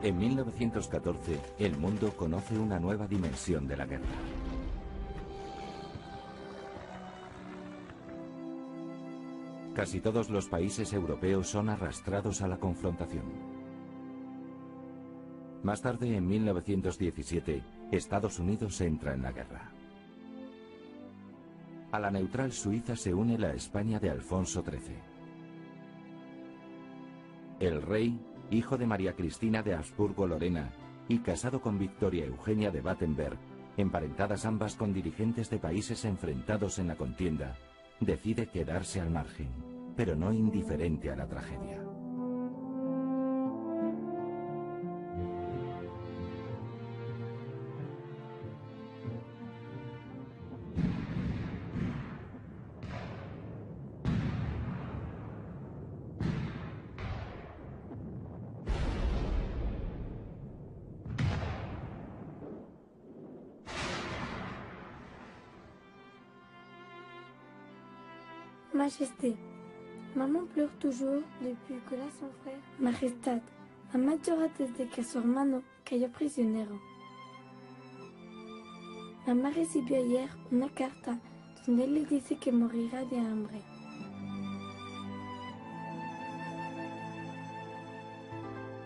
En 1914, el mundo conoce una nueva dimensión de la guerra. Casi todos los países europeos son arrastrados a la confrontación. Más tarde, en 1917, Estados Unidos entra en la guerra. A la neutral Suiza se une la España de Alfonso XIII. El rey, hijo de María Cristina de Habsburgo-Lorena y casado con Victoria Eugenia de Battenberg, emparentadas ambas con dirigentes de países enfrentados en la contienda, decide quedarse al margen, pero no indiferente a la tragedia. Majesté, maman pleure toujours depuis que la son frère. Majestad, mamá llora desde que su hermano cayó prisionero. Mamá recibió ayer una carta donde le dice que morirá de hambre.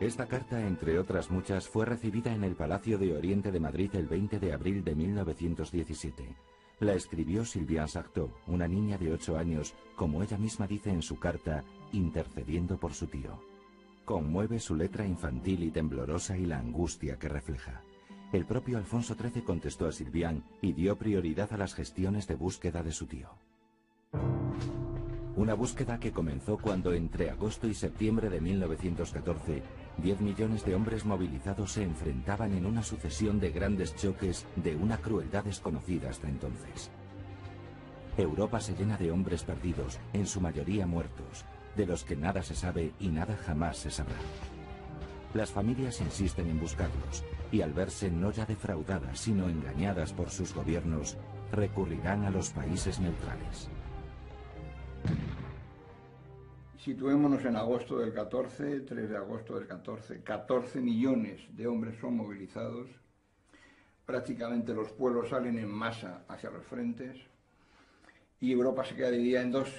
Esta carta, entre otras muchas, fue recibida en el Palacio de Oriente de Madrid el 20 de abril de 1917. La escribió Sylviane Sartot, una niña de 8 años, como ella misma dice en su carta, intercediendo por su tío. Conmueve su letra infantil y temblorosa y la angustia que refleja. El propio Alfonso XIII contestó a Sylviane y dio prioridad a las gestiones de búsqueda de su tío. Una búsqueda que comenzó cuando entre agosto y septiembre de 1914, 10 millones de hombres movilizados se enfrentaban en una sucesión de grandes choques de una crueldad desconocida hasta entonces. Europa se llena de hombres perdidos, en su mayoría muertos, de los que nada se sabe y nada jamás se sabrá. Las familias insisten en buscarlos, y al verse no ya defraudadas, sino engañadas por sus gobiernos, recurrirán a los países neutrales. Situémonos en agosto del 14, 3 de agosto del 14, 14 millones de hombres son movilizados, prácticamente los pueblos salen en masa hacia los frentes y Europa se queda dividida en dos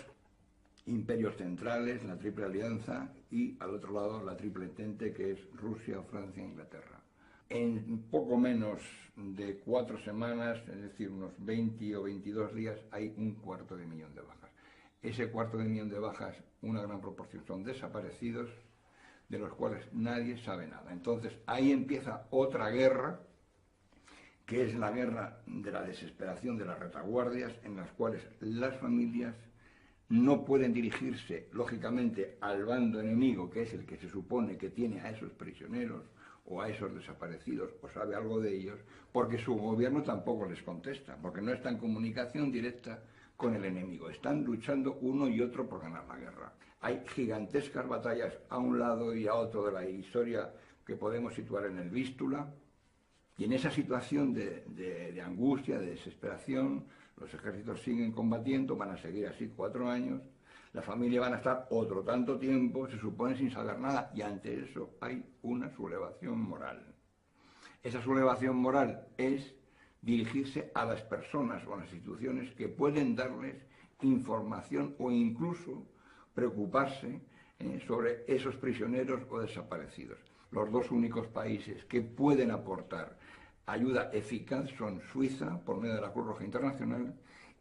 imperios centrales, la Triple Alianza y al otro lado la Triple Entente, que es Rusia, Francia e Inglaterra. En poco menos de 4 semanas, es decir, unos 20 o 22 días, hay 250.000 de bajas. Ese 250.000 de bajas, una gran proporción son desaparecidos, de los cuales nadie sabe nada. Entonces ahí empieza otra guerra, que es la guerra de la desesperación de las retaguardias, en las cuales las familias no pueden dirigirse, lógicamente, al bando enemigo, que es el que se supone que tiene a esos prisioneros o a esos desaparecidos, o sabe algo de ellos, porque su gobierno tampoco les contesta, porque no está en comunicación directa con el enemigo. Están luchando uno y otro por ganar la guerra. Hay gigantescas batallas a un lado y a otro de la historia que podemos situar en el Vístula, y en esa situación de angustia, de desesperación, los ejércitos siguen combatiendo, van a seguir así 4 años, la familia van a estar otro tanto tiempo, se supone sin saber nada, y ante eso hay una sublevación moral. Esa sublevación moral es dirigirse a las personas o a las instituciones que pueden darles información o incluso preocuparse sobre esos prisioneros o desaparecidos. Los dos únicos países que pueden aportar ayuda eficaz son Suiza, por medio de la Cruz Roja Internacional,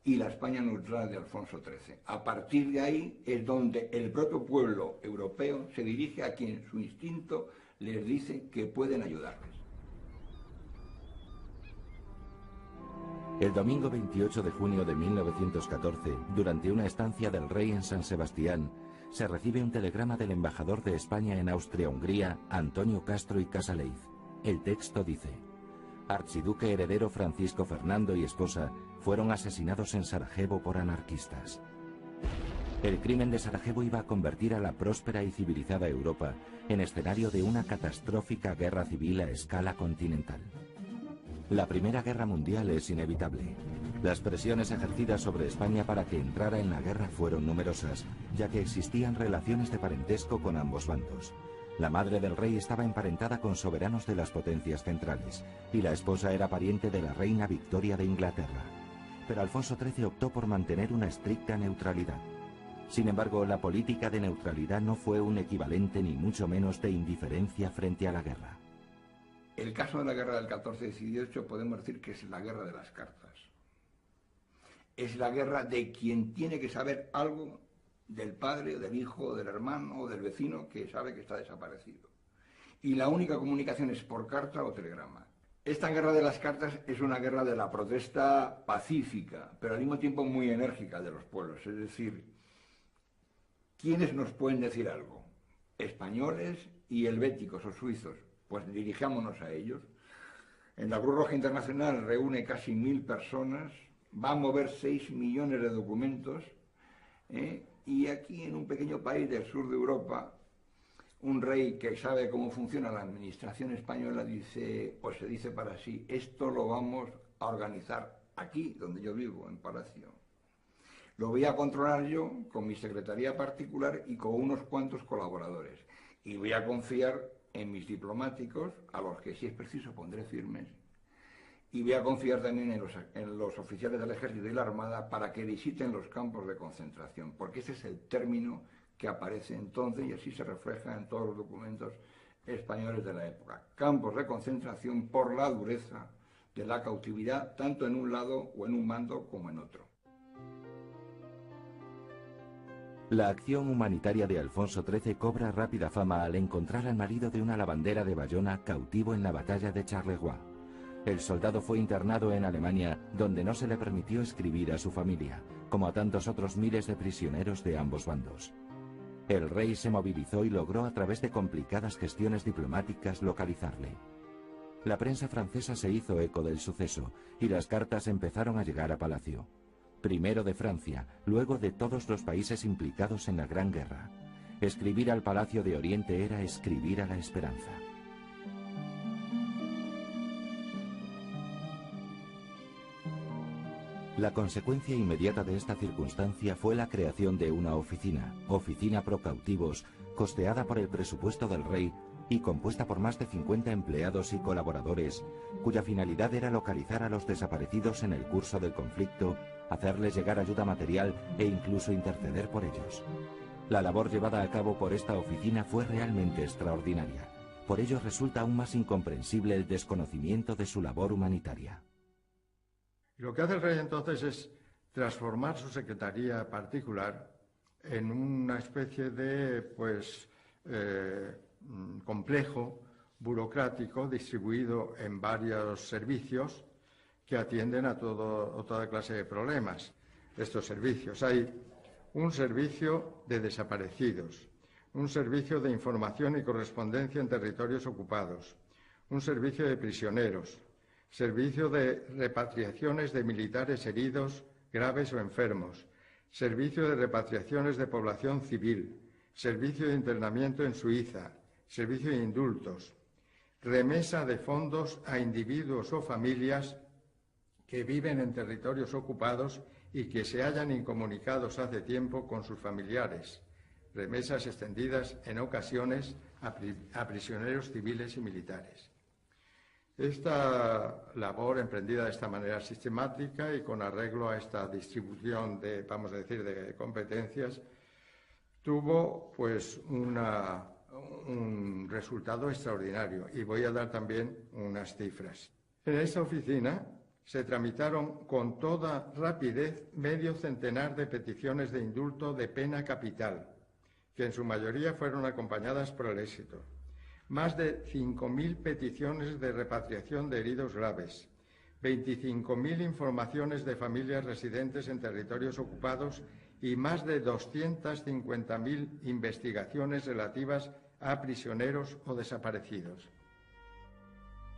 y la España neutral de Alfonso XIII. A partir de ahí es donde el propio pueblo europeo se dirige a quien su instinto les dice que pueden ayudarles. El domingo 28 de junio de 1914, durante una estancia del rey en San Sebastián, se recibe un telegrama del embajador de España en Austria-Hungría, Antonio Castro y Casaleith. El texto dice: Archiduque heredero Francisco Fernando y esposa fueron asesinados en Sarajevo por anarquistas. El crimen de Sarajevo iba a convertir a la próspera y civilizada Europa en escenario de una catastrófica guerra civil a escala continental. La Primera Guerra Mundial es inevitable. Las presiones ejercidas sobre España para que entrara en la guerra fueron numerosas, ya que existían relaciones de parentesco con ambos bandos. La madre del rey estaba emparentada con soberanos de las potencias centrales, y la esposa era pariente de la reina Victoria de Inglaterra. Pero Alfonso XIII optó por mantener una estricta neutralidad. Sin embargo, la política de neutralidad no fue un equivalente ni mucho menos de indiferencia frente a la guerra. El caso de la guerra del 14-18 podemos decir que es la guerra de las cartas. Es la guerra de quien tiene que saber algo del padre, del hijo, del hermano o del vecino que sabe que está desaparecido. Y la única comunicación es por carta o telegrama. Esta guerra de las cartas es una guerra de la protesta pacífica, pero al mismo tiempo muy enérgica de los pueblos. Es decir, ¿quiénes nos pueden decir algo? Españoles y helvéticos o suizos. Pues dirijámonos a ellos. En la Cruz Roja Internacional reúne casi 1000 personas, va a mover 6 millones de documentos, y aquí en un pequeño país del sur de Europa, un rey que sabe cómo funciona la administración española dice, o se dice para sí, esto lo vamos a organizar aquí, donde yo vivo, en Palacio. Lo voy a controlar yo con mi secretaría particular y con unos cuantos colaboradores. Y voy a confiar en mis diplomáticos, a los que si es preciso pondré firmes, y voy a confiar también en los oficiales del ejército y la armada para que visiten los campos de concentración, porque ese es el término que aparece entonces y así se refleja en todos los documentos españoles de la época. Campos de concentración por la dureza de la cautividad, tanto en un lado o en un bando como en otro. La acción humanitaria de Alfonso XIII cobra rápida fama al encontrar al marido de una lavandera de Bayona cautivo en la batalla de Charleroi. El soldado fue internado en Alemania, donde no se le permitió escribir a su familia, como a tantos otros miles de prisioneros de ambos bandos. El rey se movilizó y logró a través de complicadas gestiones diplomáticas localizarle. La prensa francesa se hizo eco del suceso y las cartas empezaron a llegar a Palacio. Primero de Francia, luego de todos los países implicados en la Gran Guerra. Escribir al Palacio de Oriente era escribir a la esperanza. La consecuencia inmediata de esta circunstancia fue la creación de una oficina pro cautivos, costeada por el presupuesto del rey y compuesta por más de 50 empleados y colaboradores, cuya finalidad era localizar a los desaparecidos en el curso del conflicto, hacerles llegar ayuda material e incluso interceder por ellos. La labor llevada a cabo por esta oficina fue realmente extraordinaria. Por ello resulta aún más incomprensible el desconocimiento de su labor humanitaria. Lo que hace el rey entonces es transformar su secretaría particular en una especie de complejo burocrático distribuido en varios servicios que atienden a toda clase de problemas. Estos servicios, hay un servicio de desaparecidos, un servicio de información y correspondencia en territorios ocupados, un servicio de prisioneros, servicio de repatriaciones de militares heridos, graves o enfermos, servicio de repatriaciones de población civil, servicio de internamiento en Suiza, servicio de indultos, remesa de fondos a individuos o familias que viven en territorios ocupados y que se hallan incomunicados hace tiempo con sus familiares, remesas extendidas en ocasiones a prisioneros civiles y militares. Esta labor, emprendida de esta manera sistemática y con arreglo a esta distribución de, vamos a decir, de competencias, tuvo un resultado extraordinario, y voy a dar también unas cifras. En esta oficina se tramitaron con toda rapidez medio centenar de peticiones de indulto de pena capital, que en su mayoría fueron acompañadas por el éxito. Más de 5.000 peticiones de repatriación de heridos graves, 25.000 informaciones de familias residentes en territorios ocupados y más de 250.000 investigaciones relativas a prisioneros o desaparecidos.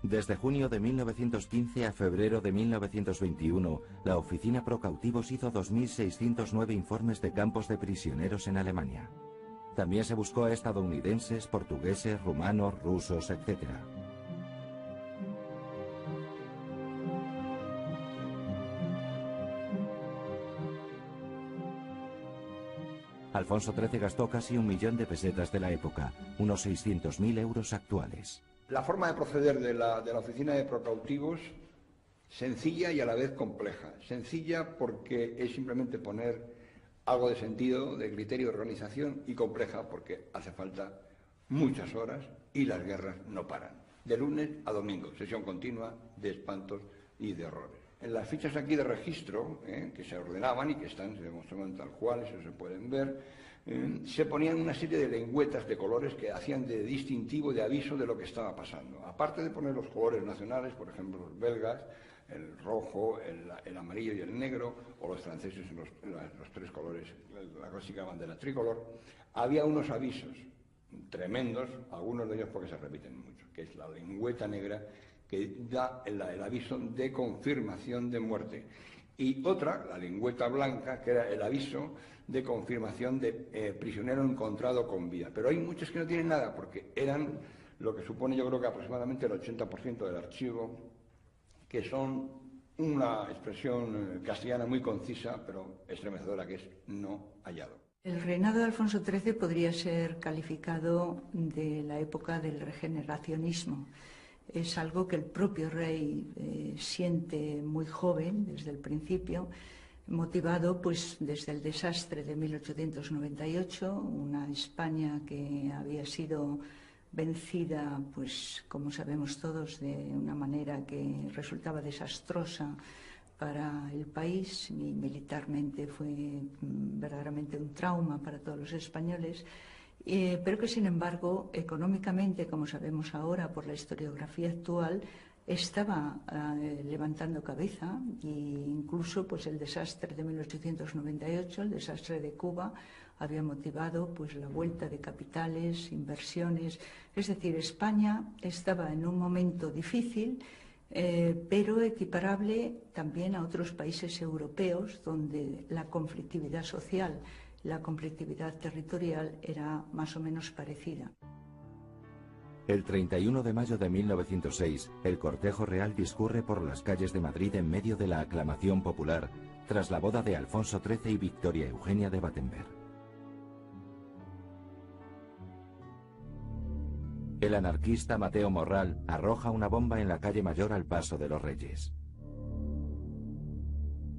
Desde junio de 1915 a febrero de 1921, la Oficina Pro Cautivos hizo 2.609 informes de campos de prisioneros en Alemania. También se buscó a estadounidenses, portugueses, rumanos, rusos, etc. Alfonso XIII gastó casi 1 millón de pesetas de la época, unos 600.000 euros actuales. La forma de proceder de la oficina de procautivos, sencilla y a la vez compleja. Sencilla porque es simplemente poner algo de sentido, de criterio de organización, y compleja porque hace falta muchas horas y las guerras no paran. De lunes a domingo, sesión continua de espantos y de horrores. En las fichas aquí de registro, que se ordenaban y que están, se demostraban tal cual, eso se pueden ver, se ponían una serie de lengüetas de colores que hacían de distintivo, de aviso de lo que estaba pasando. Aparte de poner los colores nacionales, por ejemplo los belgas, el rojo, el amarillo y el negro, o los franceses los 3 colores, la clásica bandera tricolor, había unos avisos tremendos, algunos de ellos porque se repiten mucho, que es la lengüeta negra que da el aviso de confirmación de muerte, y otra, la lengüeta blanca, que era el aviso de confirmación de prisionero encontrado con vida. Pero hay muchos que no tienen nada, porque eran lo que supone, yo creo que aproximadamente el 80% del archivo, que son una expresión castellana muy concisa, pero estremecedora, que es no hallado. El reinado de Alfonso XIII podría ser calificado de la época del regeneracionismo. Es algo que el propio rey siente muy joven, desde el principio, motivado pues desde el desastre de 1898, una España que había sido vencida, pues como sabemos todos, de una manera que resultaba desastrosa para el país, y militarmente fue verdaderamente un trauma para todos los españoles, pero que sin embargo económicamente, como sabemos ahora por la historiografía actual, estaba levantando cabeza, e incluso pues el desastre de 1898, el desastre de Cuba, había motivado pues la vuelta de capitales, inversiones. Es decir, España estaba en un momento difícil, pero equiparable también a otros países europeos donde la conflictividad social, la conflictividad territorial era más o menos parecida. El 31 de mayo de 1906, el cortejo real discurre por las calles de Madrid en medio de la aclamación popular tras la boda de Alfonso XIII y Victoria Eugenia de Battenberg. El anarquista Mateo Morral arroja una bomba en la calle Mayor al paso de los Reyes.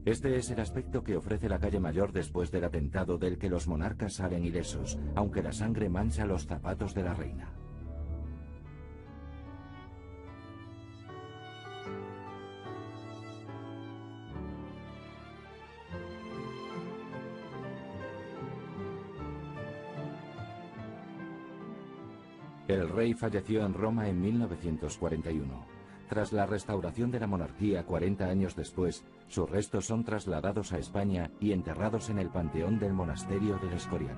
Este es el aspecto que ofrece la calle Mayor después del atentado del que los monarcas salen ilesos, aunque la sangre mancha los zapatos de la reina. El rey falleció en Roma en 1941. Tras la restauración de la monarquía 40 años después, sus restos son trasladados a España y enterrados en el panteón del monasterio del Escorial.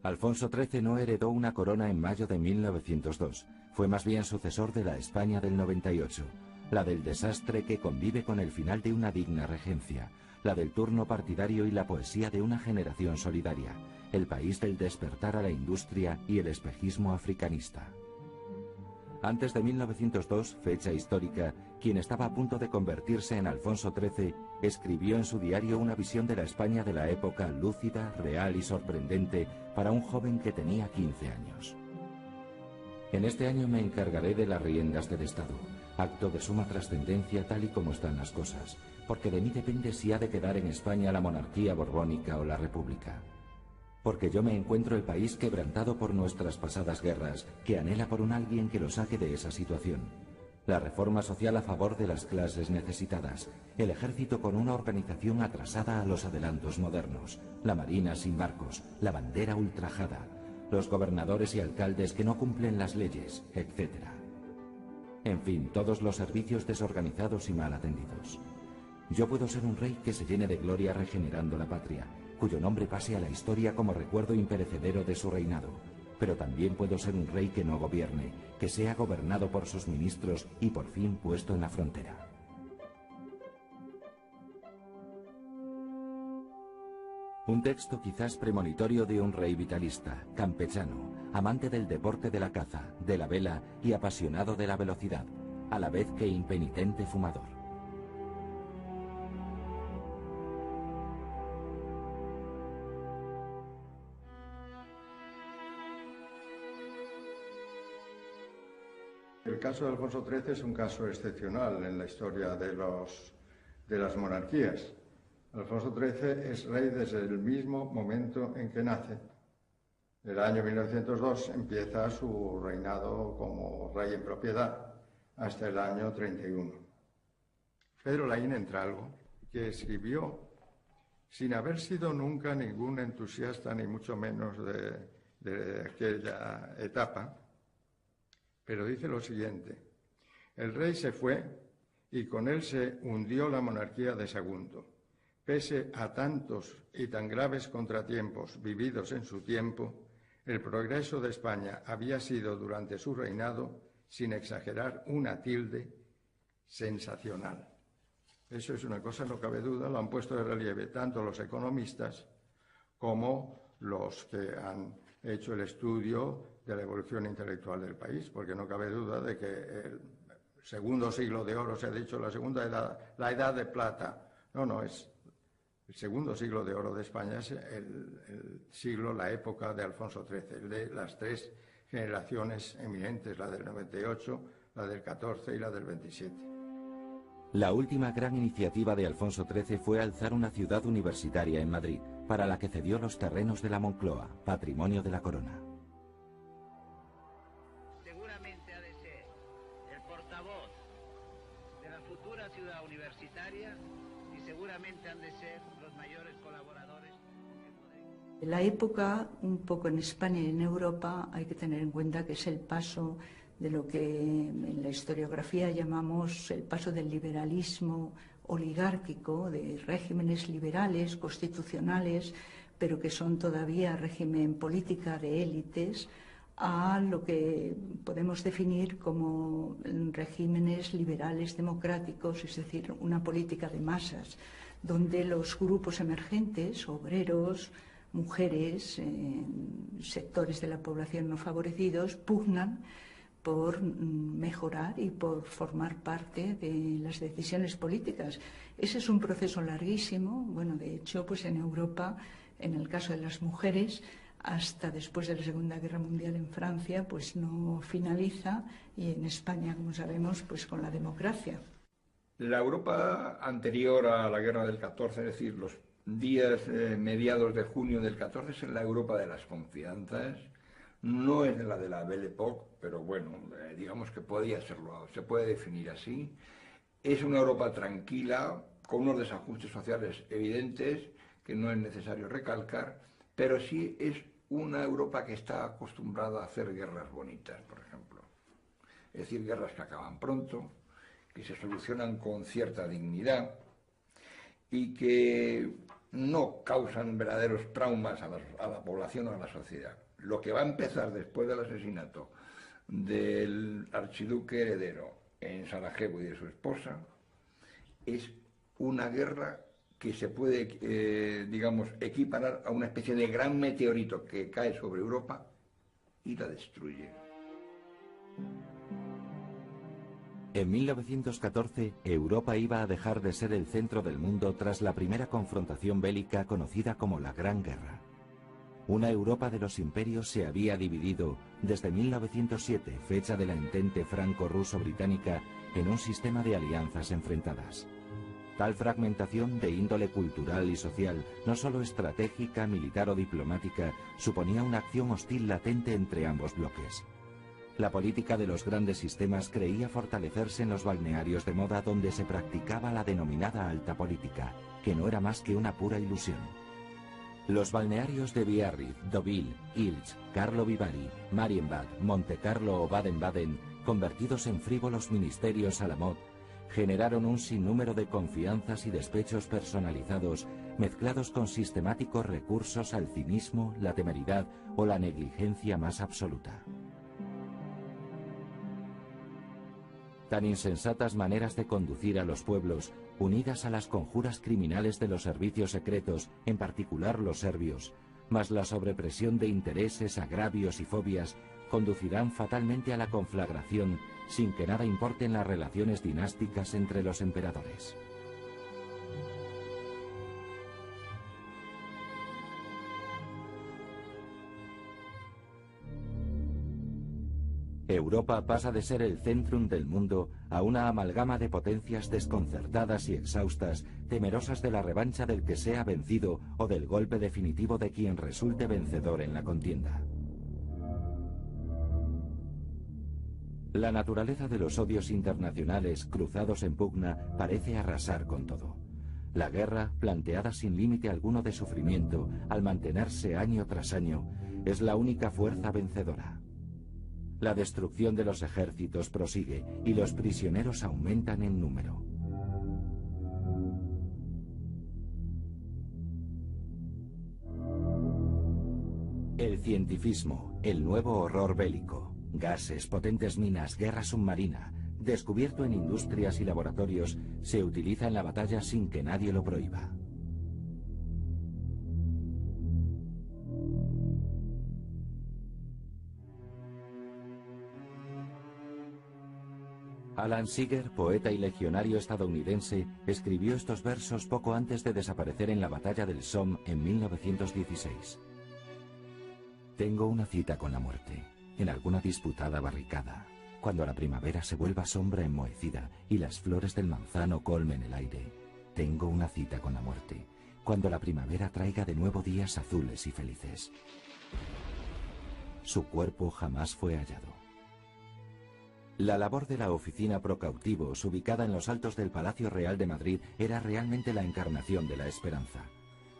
Alfonso XIII no heredó una corona en mayo de 1902, fue más bien sucesor de la España del 98, la del desastre que convive con el final de una digna regencia, la del turno partidario y la poesía de una generación solidaria, el país del despertar a la industria y el espejismo africanista. Antes de 1902, fecha histórica, quien estaba a punto de convertirse en Alfonso XIII, escribió en su diario una visión de la España de la época lúcida, real y sorprendente para un joven que tenía 15 años. En este año me encargaré de las riendas del Estado, acto de suma trascendencia tal y como están las cosas, porque de mí depende si ha de quedar en España la monarquía borbónica o la república. Porque yo me encuentro el país quebrantado por nuestras pasadas guerras, que anhela por un alguien que lo saque de esa situación. La reforma social a favor de las clases necesitadas, el ejército con una organización atrasada a los adelantos modernos, la marina sin barcos, la bandera ultrajada, los gobernadores y alcaldes que no cumplen las leyes, etc. En fin, todos los servicios desorganizados y mal atendidos. Yo puedo ser un rey que se llene de gloria regenerando la patria, cuyo nombre pase a la historia como recuerdo imperecedero de su reinado, pero también puedo ser un rey que no gobierne, que sea gobernado por sus ministros y por fin puesto en la frontera. Un texto quizás premonitorio de un rey vitalista, campechano, amante del deporte de la caza, de la vela y apasionado de la velocidad, a la vez que impenitente fumador. El caso de Alfonso XIII es un caso excepcional en la historia de las monarquías. Alfonso XIII es rey desde el mismo momento en que nace. En el año 1902 empieza su reinado como rey en propiedad hasta el año 31. Pedro Laín Entralgo, que escribió, sin haber sido nunca ningún entusiasta ni mucho menos de aquella etapa, pero dice lo siguiente: el rey se fue y con él se hundió la monarquía de Sagunto. Pese a tantos y tan graves contratiempos vividos en su tiempo, el progreso de España había sido durante su reinado, sin exagerar una tilde, sensacional. Eso es una cosa, no cabe duda, lo han puesto de relieve tanto los economistas como los que han hecho el estudio de la evolución intelectual del país, porque no cabe duda de que el segundo siglo de oro, se ha dicho la segunda edad, la edad de plata, no, es el segundo siglo de oro de España, es el siglo, la época de Alfonso XIII, el de las tres generaciones eminentes, la del 98, la del 14 y la del 27. La última gran iniciativa de Alfonso XIII fue alzar una ciudad universitaria en Madrid, para la que cedió los terrenos de la Moncloa, patrimonio de la corona. Seguramente ha de ser el portavoz de la futura ciudad universitaria y seguramente han de ser los mayores colaboradores. En la época, un poco en España y en Europa, hay que tener en cuenta que es el paso de lo que en la historiografía llamamos el paso del liberalismo oligárquico, de regímenes liberales, constitucionales, pero que son todavía régimen política de élites, a lo que podemos definir como regímenes liberales democráticos, es decir, una política de masas, donde los grupos emergentes, obreros, mujeres, sectores de la población no favorecidos, pugnan por mejorar y por formar parte de las decisiones políticas. Ese es un proceso larguísimo. Bueno, de hecho, pues en Europa, en el caso de las mujeres, hasta después de la Segunda Guerra Mundial en Francia, pues no finaliza, y en España, como sabemos, pues con la democracia. La Europa anterior a la Guerra del 14, es decir, los días mediados de junio del 14, es la Europa de las confianzas. No es la de la Belle Époque, pero bueno, digamos que podía serlo, se puede definir así. Es una Europa tranquila, con unos desajustes sociales evidentes, que no es necesario recalcar, pero sí es una Europa que está acostumbrada a hacer guerras bonitas, por ejemplo. Es decir, guerras que acaban pronto, que se solucionan con cierta dignidad y que no causan verdaderos traumas a la población o a la sociedad. Lo que va a empezar después del asesinato del archiduque heredero en Sarajevo y de su esposa es una guerra que se puede, digamos, equiparar a una especie de gran meteorito que cae sobre Europa y la destruye. En 1914, Europa iba a dejar de ser el centro del mundo tras la primera confrontación bélica conocida como la Gran Guerra. Una Europa de los imperios se había dividido desde 1907, fecha de la entente franco-ruso-británica, en un sistema de alianzas enfrentadas. Tal fragmentación de índole cultural y social, no solo estratégica, militar o diplomática, suponía una acción hostil latente entre ambos bloques. La política de los grandes sistemas creía fortalecerse en los balnearios de moda donde se practicaba la denominada alta política, que no era más que una pura ilusión. Los balnearios de Biarritz, Deauville, Ilz, Carlo Vivari, Marienbad, Montecarlo o Baden-Baden, convertidos en frívolos ministerios a la moda, generaron un sinnúmero de confianzas y despechos personalizados mezclados con sistemáticos recursos al cinismo, la temeridad o la negligencia más absoluta. Tan insensatas maneras de conducir a los pueblos, unidas a las conjuras criminales de los servicios secretos, en particular los serbios, más la sobrepresión de intereses, agravios y fobias, conducirán fatalmente a la conflagración, sin que nada importen las relaciones dinásticas entre los emperadores. Europa pasa de ser el centrum del mundo a una amalgama de potencias desconcertadas y exhaustas, temerosas de la revancha del que sea vencido o del golpe definitivo de quien resulte vencedor en la contienda. La naturaleza de los odios internacionales cruzados en pugna parece arrasar con todo. La guerra, planteada sin límite alguno de sufrimiento, al mantenerse año tras año, es la única fuerza vencedora. La destrucción de los ejércitos prosigue y los prisioneros aumentan en número. El cientifismo, el nuevo horror bélico, gases, potentes minas, guerra submarina, descubierto en industrias y laboratorios, se utiliza en la batalla sin que nadie lo prohíba. Alan Seeger, poeta y legionario estadounidense, escribió estos versos poco antes de desaparecer en la batalla del Somme en 1916. Tengo una cita con la muerte, en alguna disputada barricada, cuando la primavera se vuelva sombra enmohecida y las flores del manzano colmen el aire. Tengo una cita con la muerte, cuando la primavera traiga de nuevo días azules y felices. Su cuerpo jamás fue hallado. La labor de la oficina pro cautivos, ubicada en los altos del Palacio Real de Madrid, era realmente la encarnación de la esperanza.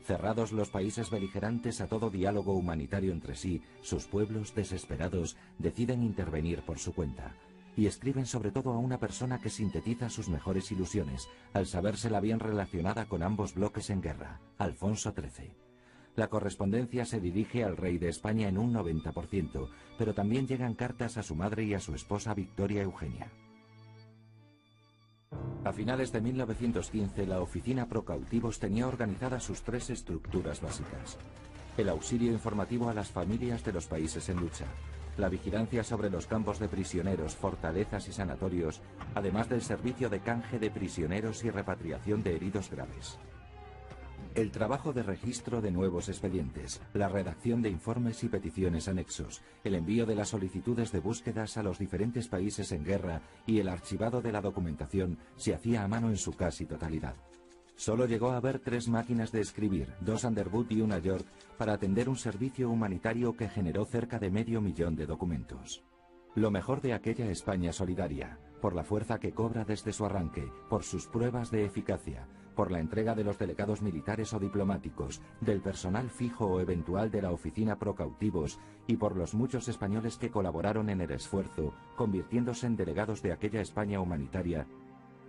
Cerrados los países beligerantes a todo diálogo humanitario entre sí, sus pueblos, desesperados, deciden intervenir por su cuenta. Y escriben sobre todo a una persona que sintetiza sus mejores ilusiones, al sabérsela bien relacionada con ambos bloques en guerra, Alfonso XIII. La correspondencia se dirige al rey de España en un 90%, pero también llegan cartas a su madre y a su esposa Victoria Eugenia. A finales de 1915, la oficina pro cautivos tenía organizadas sus tres estructuras básicas: el auxilio informativo a las familias de los países en lucha, la vigilancia sobre los campos de prisioneros, fortalezas y sanatorios, además del servicio de canje de prisioneros y repatriación de heridos graves. El trabajo de registro de nuevos expedientes, la redacción de informes y peticiones anexos, el envío de las solicitudes de búsquedas a los diferentes países en guerra y el archivado de la documentación se hacía a mano en su casi totalidad. Solo llegó a haber 3 máquinas de escribir, 2 Underwood y una York, para atender un servicio humanitario que generó cerca de 500.000 de documentos. Lo mejor de aquella España solidaria, por la fuerza que cobra desde su arranque, por sus pruebas de eficacia, por la entrega de los delegados militares o diplomáticos, del personal fijo o eventual de la oficina pro cautivos y por los muchos españoles que colaboraron en el esfuerzo, convirtiéndose en delegados de aquella España humanitaria,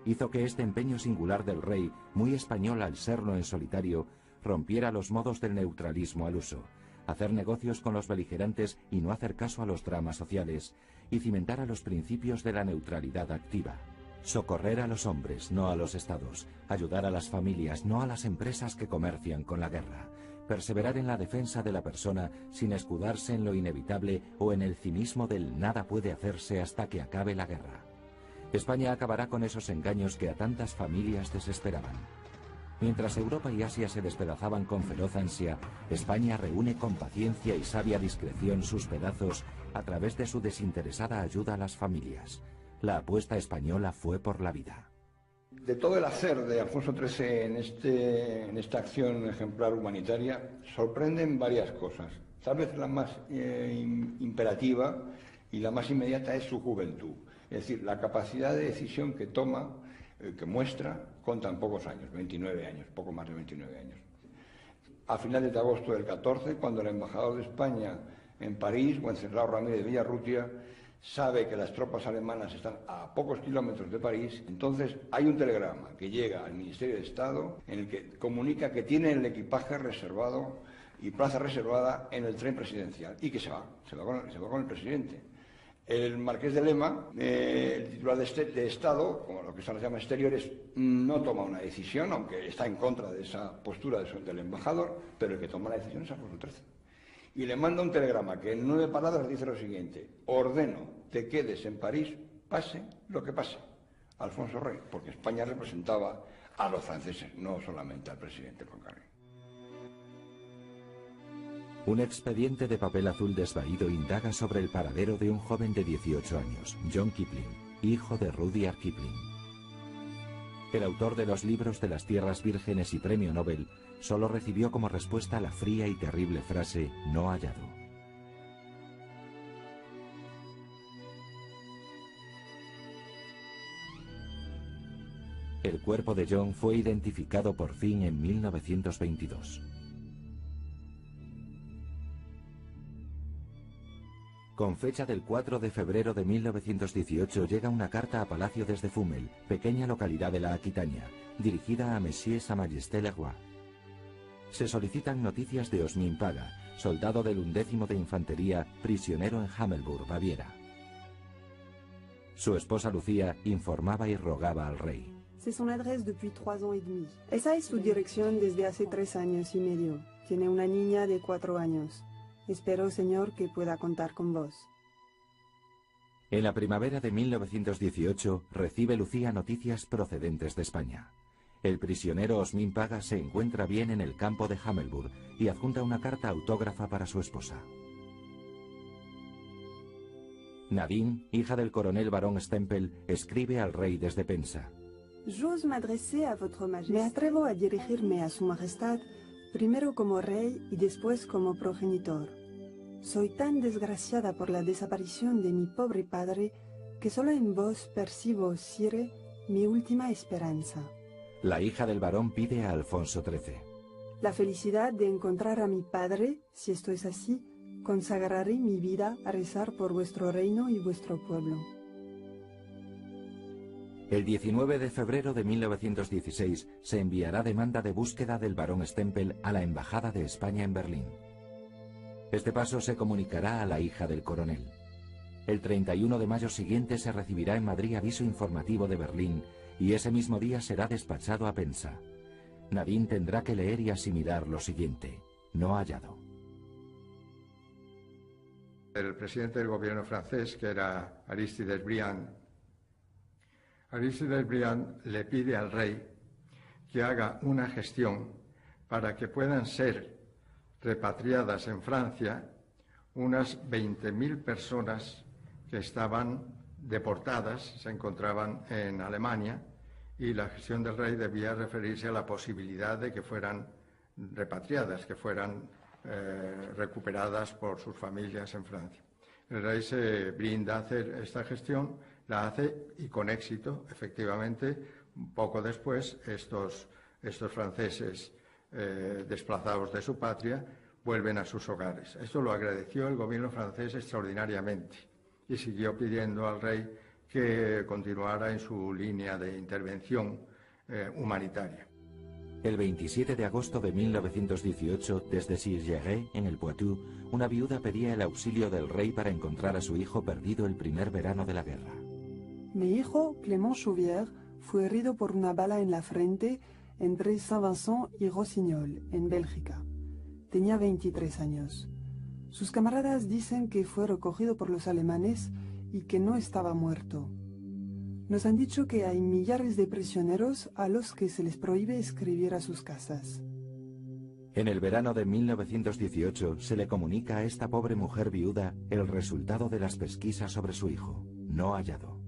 hizo que este empeño singular del rey, muy español al serlo en solitario, rompiera los modos del neutralismo al uso, hacer negocios con los beligerantes y no hacer caso a los dramas sociales, y cimentara los principios de la neutralidad activa. Socorrer a los hombres, no a los estados, ayudar a las familias, no a las empresas que comercian con la guerra, perseverar en la defensa de la persona sin escudarse en lo inevitable o en el cinismo del nada puede hacerse hasta que acabe la guerra. España acabará con esos engaños que a tantas familias desesperaban. Mientras Europa y Asia se despedazaban con feroz ansia, España reúne con paciencia y sabia discreción sus pedazos a través de su desinteresada ayuda a las familias. La apuesta española fue por la vida. De todo el hacer de Alfonso XIII en esta acción ejemplar humanitaria, sorprenden varias cosas. Tal vez la más imperativa y la más inmediata es su juventud. Es decir, la capacidad de decisión que toma, que muestra con tan pocos años, 29 años, poco más de 29 años. A finales de agosto del 14, cuando el embajador de España en París, Wenceslao Ramírez de Villarrutia, sabe que las tropas alemanas están a pocos kilómetros de París, entonces hay un telegrama que llega al Ministerio de Estado en el que comunica que tiene el equipaje reservado y plaza reservada en el tren presidencial y que se va con el presidente. El marqués de Lema, el titular de Estado, como lo que se llama exteriores, no toma una decisión, aunque está en contra de esa postura del embajador, pero el que toma la decisión es Alfonso XIII. Y le manda un telegrama que en 9 palabras dice lo siguiente: ordeno te quedes en París, pase lo que pase. Alfonso Rey, porque España representaba a los franceses, no solamente al presidente Poincaré. Un expediente de papel azul desvaído indaga sobre el paradero de un joven de 18 años, John Kipling, hijo de Rudyard Kipling. El autor de los libros de las Tierras Vírgenes y Premio Nobel solo recibió como respuesta la fría y terrible frase "no hallado". El cuerpo de John fue identificado por fin en 1922. Con fecha del 4 de febrero de 1918 llega una carta a Palacio desde Fumel, pequeña localidad de la Aquitania, dirigida a Monsieur Sa Majesté le Roi. Se solicitan noticias de Osmin Paga, soldado del 11º de Infantería, prisionero en Hamelburg, Baviera. Su esposa Lucía informaba y rogaba al rey. C'est son adresse depuis 3 ans et demi. Esa es su dirección desde hace 3 años y medio. Tiene una niña de 4 años. Espero, señor, que pueda contar con vos. En la primavera de 1918 recibe Lucía noticias procedentes de España. El prisionero Osmin Paga se encuentra bien en el campo de Hamelburg y adjunta una carta autógrafa para su esposa. Nadine, hija del coronel barón Stempel, escribe al rey desde Pensa. J'ose m'adresser à votre majesté. Me atrevo a dirigirme a su majestad primero como rey y después como progenitor. Soy tan desgraciada por la desaparición de mi pobre padre que solo en vos percibo, sire, mi última esperanza. La hija del barón pide a Alfonso XIII. La felicidad de encontrar a mi padre, si esto es así, consagraré mi vida a rezar por vuestro reino y vuestro pueblo. El 19 de febrero de 1916 se enviará demanda de búsqueda del barón Stempel a la Embajada de España en Berlín. Este paso se comunicará a la hija del coronel. El 31 de mayo siguiente se recibirá en Madrid aviso informativo de Berlín y ese mismo día será despachado a Pensa. Nadine tendrá que leer y asimilar lo siguiente: no hallado. El presidente del gobierno francés, que era Aristide Briand, le pide al rey que haga una gestión para que puedan ser repatriadas en Francia unas 20.000 personas que estaban deportadas, se encontraban en Alemania, y la gestión del rey debía referirse a la posibilidad de que fueran repatriadas, que fueran recuperadas por sus familias en Francia. El rey se brinda a hacer esta gestión, la hace y con éxito. Efectivamente, poco después, estos franceses desplazados de su patria vuelven a sus hogares. Esto lo agradeció el gobierno francés extraordinariamente y siguió pidiendo al rey que continuara en su línea de intervención humanitaria. El 27 de agosto de 1918, desde Cirgeray, en el Poitou, una viuda pedía el auxilio del rey para encontrar a su hijo perdido el primer verano de la guerra. Mi hijo, Clément Chauvière, fue herido por una bala en la frente entre Saint-Vincent y Rossignol, en Bélgica. Tenía 23 años. Sus camaradas dicen que fue recogido por los alemanes y que no estaba muerto. Nos han dicho que hay millares de prisioneros a los que se les prohíbe escribir a sus casas. En el verano de 1918 se le comunica a esta pobre mujer viuda el resultado de las pesquisas sobre su hijo, no hallado.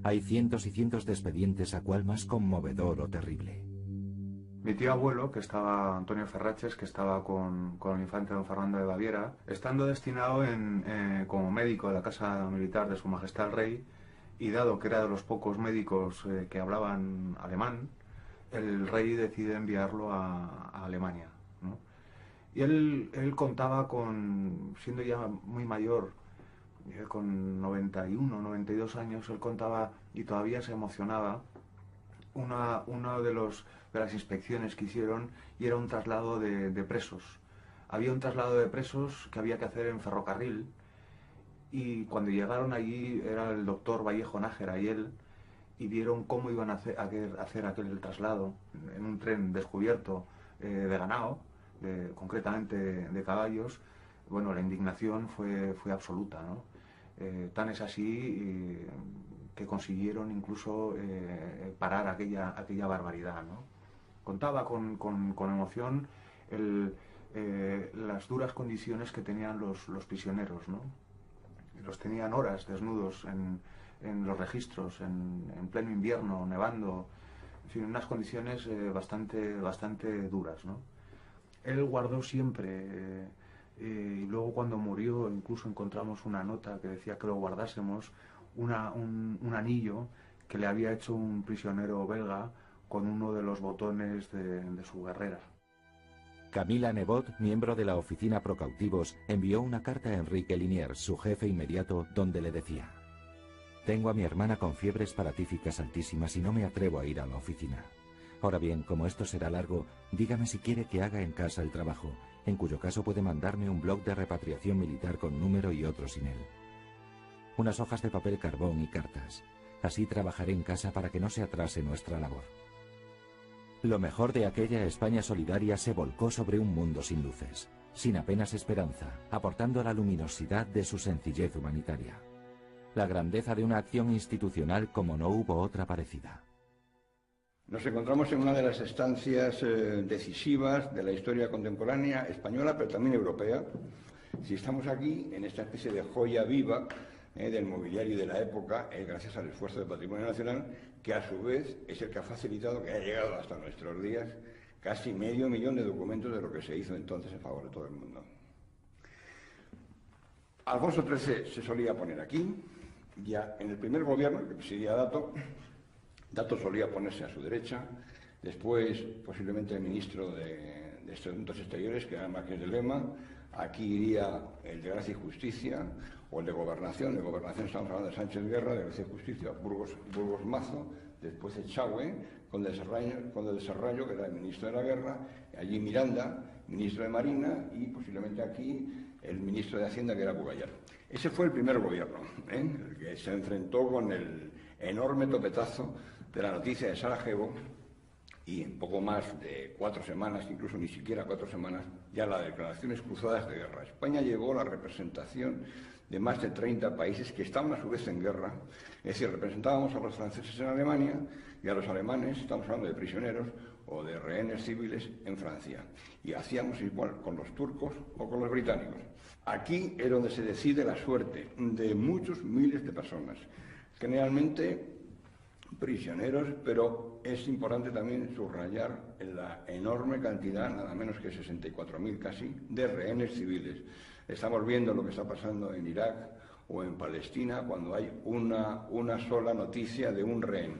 Hay cientos y cientos de expedientes, a cuál más conmovedor o terrible. Mi tío abuelo, que estaba, Antonio Ferraches, que estaba con el infante don Fernando de Baviera, estando destinado como médico de la Casa Militar de Su Majestad el Rey, y dado que era de los pocos médicos que hablaban alemán, el rey decide enviarlo a Alemania, ¿no? Y él contaba con, siendo ya muy mayor, con 91, 92 años, él contaba y todavía se emocionaba una de las inspecciones que hicieron, y era un traslado de presos. Había un traslado de presos que había que hacer en ferrocarril, y cuando llegaron allí era el doctor Vallejo Nájera y él, y vieron cómo iban a hacer aquel traslado en un tren descubierto de ganado, concretamente de caballos. Bueno, la indignación fue absoluta, ¿no? Tan es así que consiguieron incluso parar aquella barbaridad, ¿no? Contaba con emoción las duras condiciones que tenían los prisioneros, ¿no? Los tenían horas desnudos en los registros, en pleno invierno, nevando, en fin, unas condiciones bastante duras, ¿no? Él guardó siempre, y luego cuando murió incluso encontramos una nota que decía que lo guardásemos, un anillo que le había hecho un prisionero belga con uno de los botones de su guerrera. Camila Nebot, miembro de la oficina Procautivos, envió una carta a Enrique Liniers, su jefe inmediato, donde le decía: «Tengo a mi hermana con fiebres paratíficas altísimas y no me atrevo a ir a la oficina. Ahora bien, como esto será largo, dígame si quiere que haga en casa el trabajo, en cuyo caso puede mandarme un blog de repatriación militar con número y otro sin él. Unas hojas de papel carbón y cartas. Así trabajaré en casa para que no se atrase nuestra labor». Lo mejor de aquella España solidaria se volcó sobre un mundo sin luces, sin apenas esperanza, aportando la luminosidad de su sencillez humanitaria. La grandeza de una acción institucional como no hubo otra parecida. Nos encontramos en una de las estancias decisivas de la historia contemporánea española, pero también europea. Si estamos aquí, en esta especie de joya viva del mobiliario de la época, gracias al esfuerzo del Patrimonio Nacional, que a su vez es el que ha facilitado que haya llegado hasta nuestros días casi medio millón de documentos de lo que se hizo entonces en favor de todo el mundo. Alfonso XIII se solía poner aquí, ya en el primer gobierno que presidía Dato solía ponerse a su derecha, después posiblemente el ministro de Asuntos Exteriores, que era Marqués de Lema, aquí iría el de Gracia y Justicia, o el de Gobernación. De Gobernación estamos hablando de Sánchez Guerra, de Gracia y Justicia, Burgos Mazo, después Echagüe, con el de Serrallo, que era el ministro de la Guerra, allí Miranda, ministro de Marina, y posiblemente aquí el ministro de Hacienda, que era Bugallar. Ese fue el primer gobierno, el que se enfrentó con el enorme topetazo de la noticia de Sarajevo, y en poco más de 4 semanas, incluso ni siquiera 4 semanas, ya las declaraciones cruzadas de guerra. España llevó la representación de más de 30 países que estaban a su vez en guerra. Es decir, representábamos a los franceses en Alemania y a los alemanes, estamos hablando de prisioneros o de rehenes civiles, en Francia. Y hacíamos igual con los turcos o con los británicos. Aquí es donde se decide la suerte de muchos miles de personas, generalmente prisioneros, pero es importante también subrayar la enorme cantidad, nada menos que 64.000 casi, de rehenes civiles. Estamos viendo lo que está pasando en Irak o en Palestina cuando hay una sola noticia de un rehén.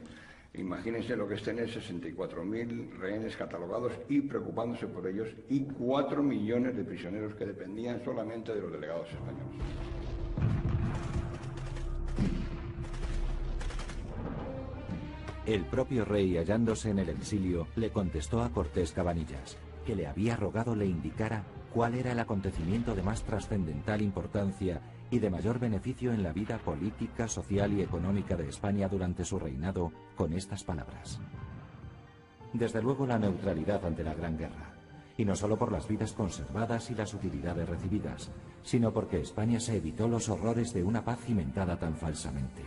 Imagínense lo que es tener 64.000 rehenes catalogados y preocupándose por ellos, y 4 millones de prisioneros que dependían solamente de los delegados españoles. El propio rey, hallándose en el exilio, le contestó a Cortés Cabanillas, que le había rogado le indicara cuál era el acontecimiento de más trascendental importancia y de mayor beneficio en la vida política, social y económica de España durante su reinado, con estas palabras: desde luego la neutralidad ante la Gran Guerra, y no solo por las vidas conservadas y las utilidades recibidas, sino porque España se evitó los horrores de una paz cimentada tan falsamente.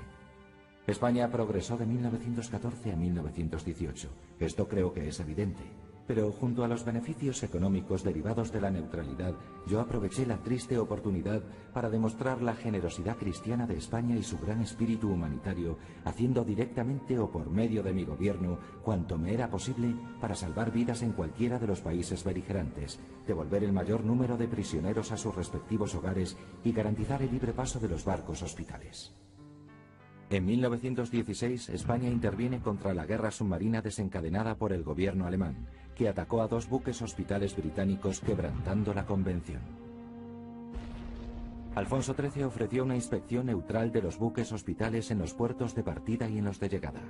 España progresó de 1914 a 1918, esto creo que es evidente. Pero junto a los beneficios económicos derivados de la neutralidad, yo aproveché la triste oportunidad para demostrar la generosidad cristiana de España y su gran espíritu humanitario, haciendo directamente o por medio de mi gobierno cuanto me era posible para salvar vidas en cualquiera de los países beligerantes, devolver el mayor número de prisioneros a sus respectivos hogares y garantizar el libre paso de los barcos hospitales. En 1916, España interviene contra la guerra submarina desencadenada por el gobierno alemán, que atacó a 2 buques hospitales británicos quebrantando la convención. Alfonso XIII ofreció una inspección neutral de los buques hospitales en los puertos de partida y en los de llegada.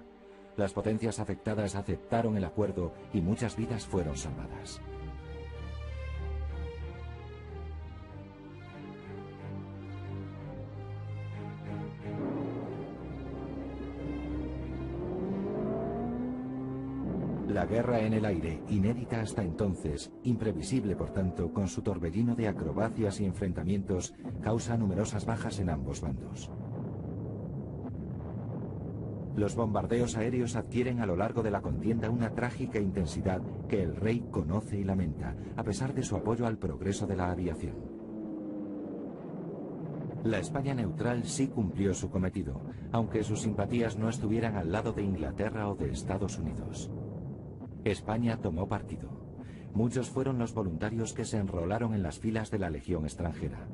Las potencias afectadas aceptaron el acuerdo y muchas vidas fueron salvadas. La guerra en el aire, inédita hasta entonces, imprevisible por tanto, con su torbellino de acrobacias y enfrentamientos, causa numerosas bajas en ambos bandos. Los bombardeos aéreos adquieren a lo largo de la contienda una trágica intensidad que el rey conoce y lamenta, a pesar de su apoyo al progreso de la aviación. La España neutral sí cumplió su cometido, aunque sus simpatías no estuvieran al lado de Inglaterra o de Estados Unidos. España tomó partido. Muchos fueron los voluntarios que se enrolaron en las filas de la Legión extranjera.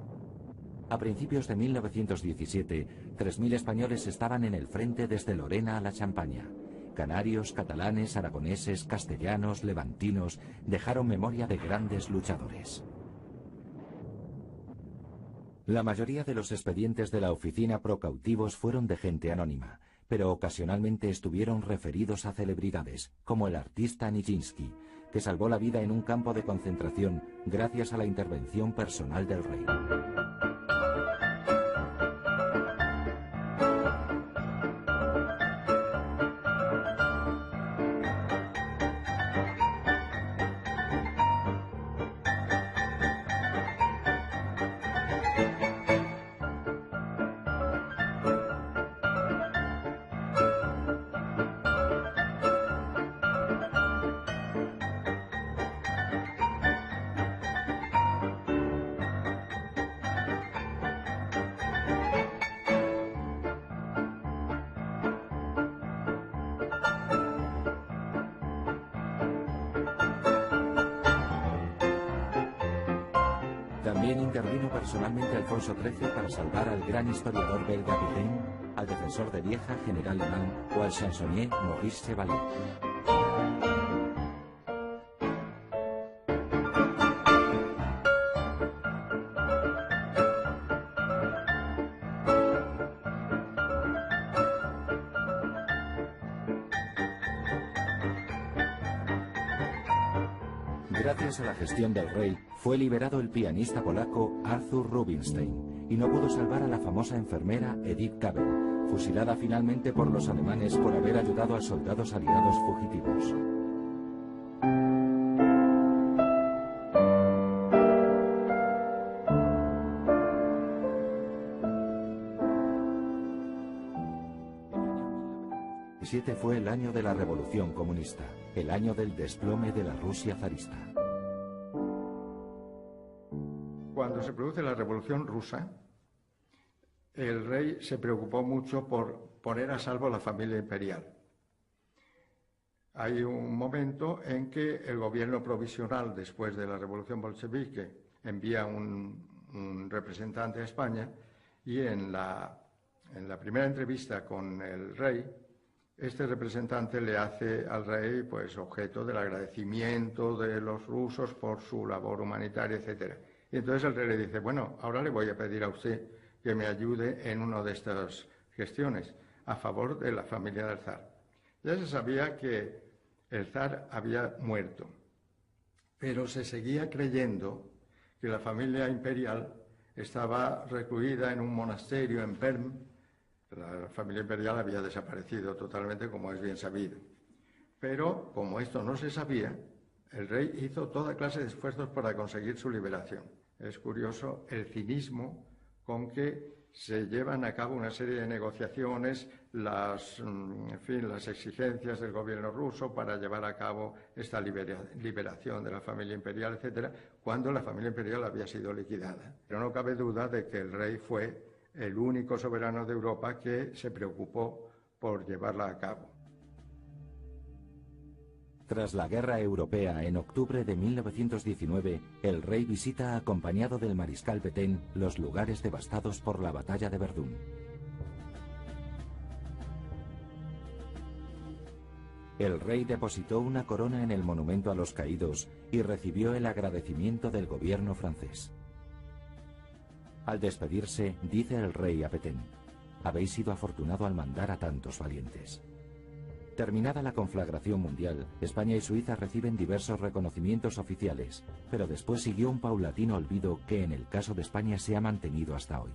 A principios de 1917, 3.000 españoles estaban en el frente desde Lorena a la Champaña. Canarios, catalanes, aragoneses, castellanos, levantinos dejaron memoria de grandes luchadores. La mayoría de los expedientes de la oficina pro cautivos fueron de gente anónima, pero ocasionalmente estuvieron referidos a celebridades, como el artista Nijinsky, que salvó la vida en un campo de concentración gracias a la intervención personal del rey. También intervino personalmente Alfonso XIII para salvar al gran historiador belga Villain, al defensor de Lieja, general Leman, o al chansonnier Maurice Chevalier. Gracias a la gestión del rey, fue liberado el pianista polaco Arthur Rubinstein y no pudo salvar a la famosa enfermera Edith Cavell, fusilada finalmente por los alemanes por haber ayudado a soldados aliados fugitivos. El 1917 fue el año de la Revolución Comunista, el año del desplome de la Rusia zarista. Cuando se produce la Revolución Rusa, el rey se preocupó mucho por poner a salvo la familia imperial. Hay un momento en que el gobierno provisional, después de la Revolución Bolchevique, envía un representante a España y en la primera entrevista con el rey, este representante le hace al rey pues objeto del agradecimiento de los rusos por su labor humanitaria, etc. Y entonces el rey le dice, bueno, ahora le voy a pedir a usted que me ayude en una de estas gestiones a favor de la familia del zar. Ya se sabía que el zar había muerto, pero se seguía creyendo que la familia imperial estaba recluida en un monasterio en Perm. La familia imperial había desaparecido totalmente, como es bien sabido. Pero, como esto no se sabía, el rey hizo toda clase de esfuerzos para conseguir su liberación. Es curioso el cinismo con que se llevan a cabo una serie de negociaciones, las exigencias del gobierno ruso para llevar a cabo esta liberación de la familia imperial, etcétera, cuando la familia imperial había sido liquidada. Pero no cabe duda de que el rey fue el único soberano de Europa que se preocupó por llevarla a cabo. Tras la Guerra Europea, en octubre de 1919, el rey visita acompañado del mariscal Pétain los lugares devastados por la batalla de Verdún. El rey depositó una corona en el monumento a los caídos y recibió el agradecimiento del gobierno francés. Al despedirse, dice el rey a Petén: habéis sido afortunado al mandar a tantos valientes. Terminada la conflagración mundial, España y Suiza reciben diversos reconocimientos oficiales, pero después siguió un paulatino olvido que en el caso de España se ha mantenido hasta hoy.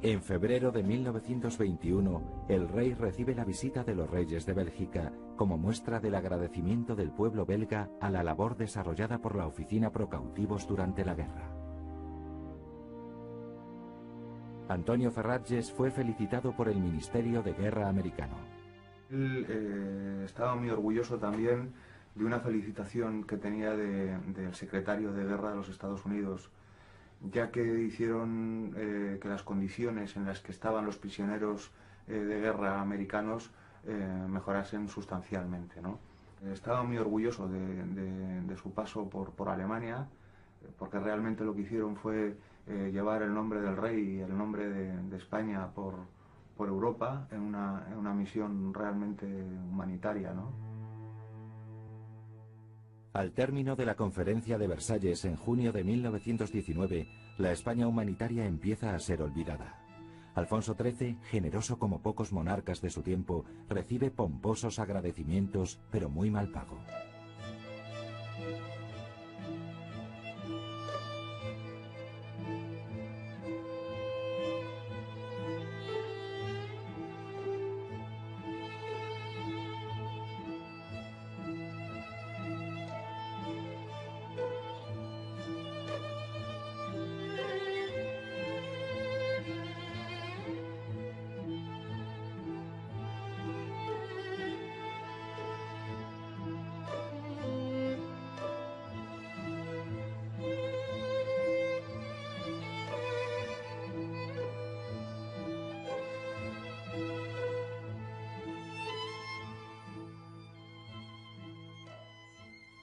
En febrero de 1921, el rey recibe la visita de los reyes de Bélgica como muestra del agradecimiento del pueblo belga a la labor desarrollada por la Oficina Pro Cautivos durante la guerra. Antonio Ferraches fue felicitado por el Ministerio de Guerra americano. Él estaba muy orgulloso también de una felicitación que tenía del secretario de Guerra de los Estados Unidos, ya que hicieron que las condiciones en las que estaban los prisioneros de guerra americanos mejorasen sustancialmente, ¿no? Estaba muy orgulloso de su paso por Alemania, porque realmente lo que hicieron fue llevar el nombre del rey y el nombre de España por Europa en una misión realmente humanitaria, ¿no? Al término de la conferencia de Versalles en junio de 1919, la España humanitaria empieza a ser olvidada. Alfonso XIII, generoso como pocos monarcas de su tiempo, recibe pomposos agradecimientos, pero muy mal pago.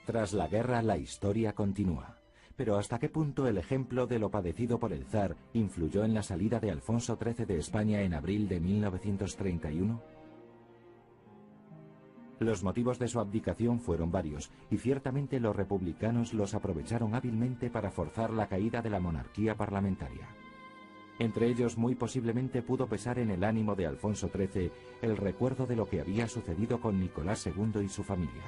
Tras la guerra, la historia continúa. Pero ¿hasta qué punto el ejemplo de lo padecido por el zar influyó en la salida de Alfonso XIII de España en abril de 1931? Los motivos de su abdicación fueron varios, y ciertamente los republicanos los aprovecharon hábilmente para forzar la caída de la monarquía parlamentaria. Entre ellos, muy posiblemente pudo pesar en el ánimo de Alfonso XIII el recuerdo de lo que había sucedido con Nicolás II y su familia.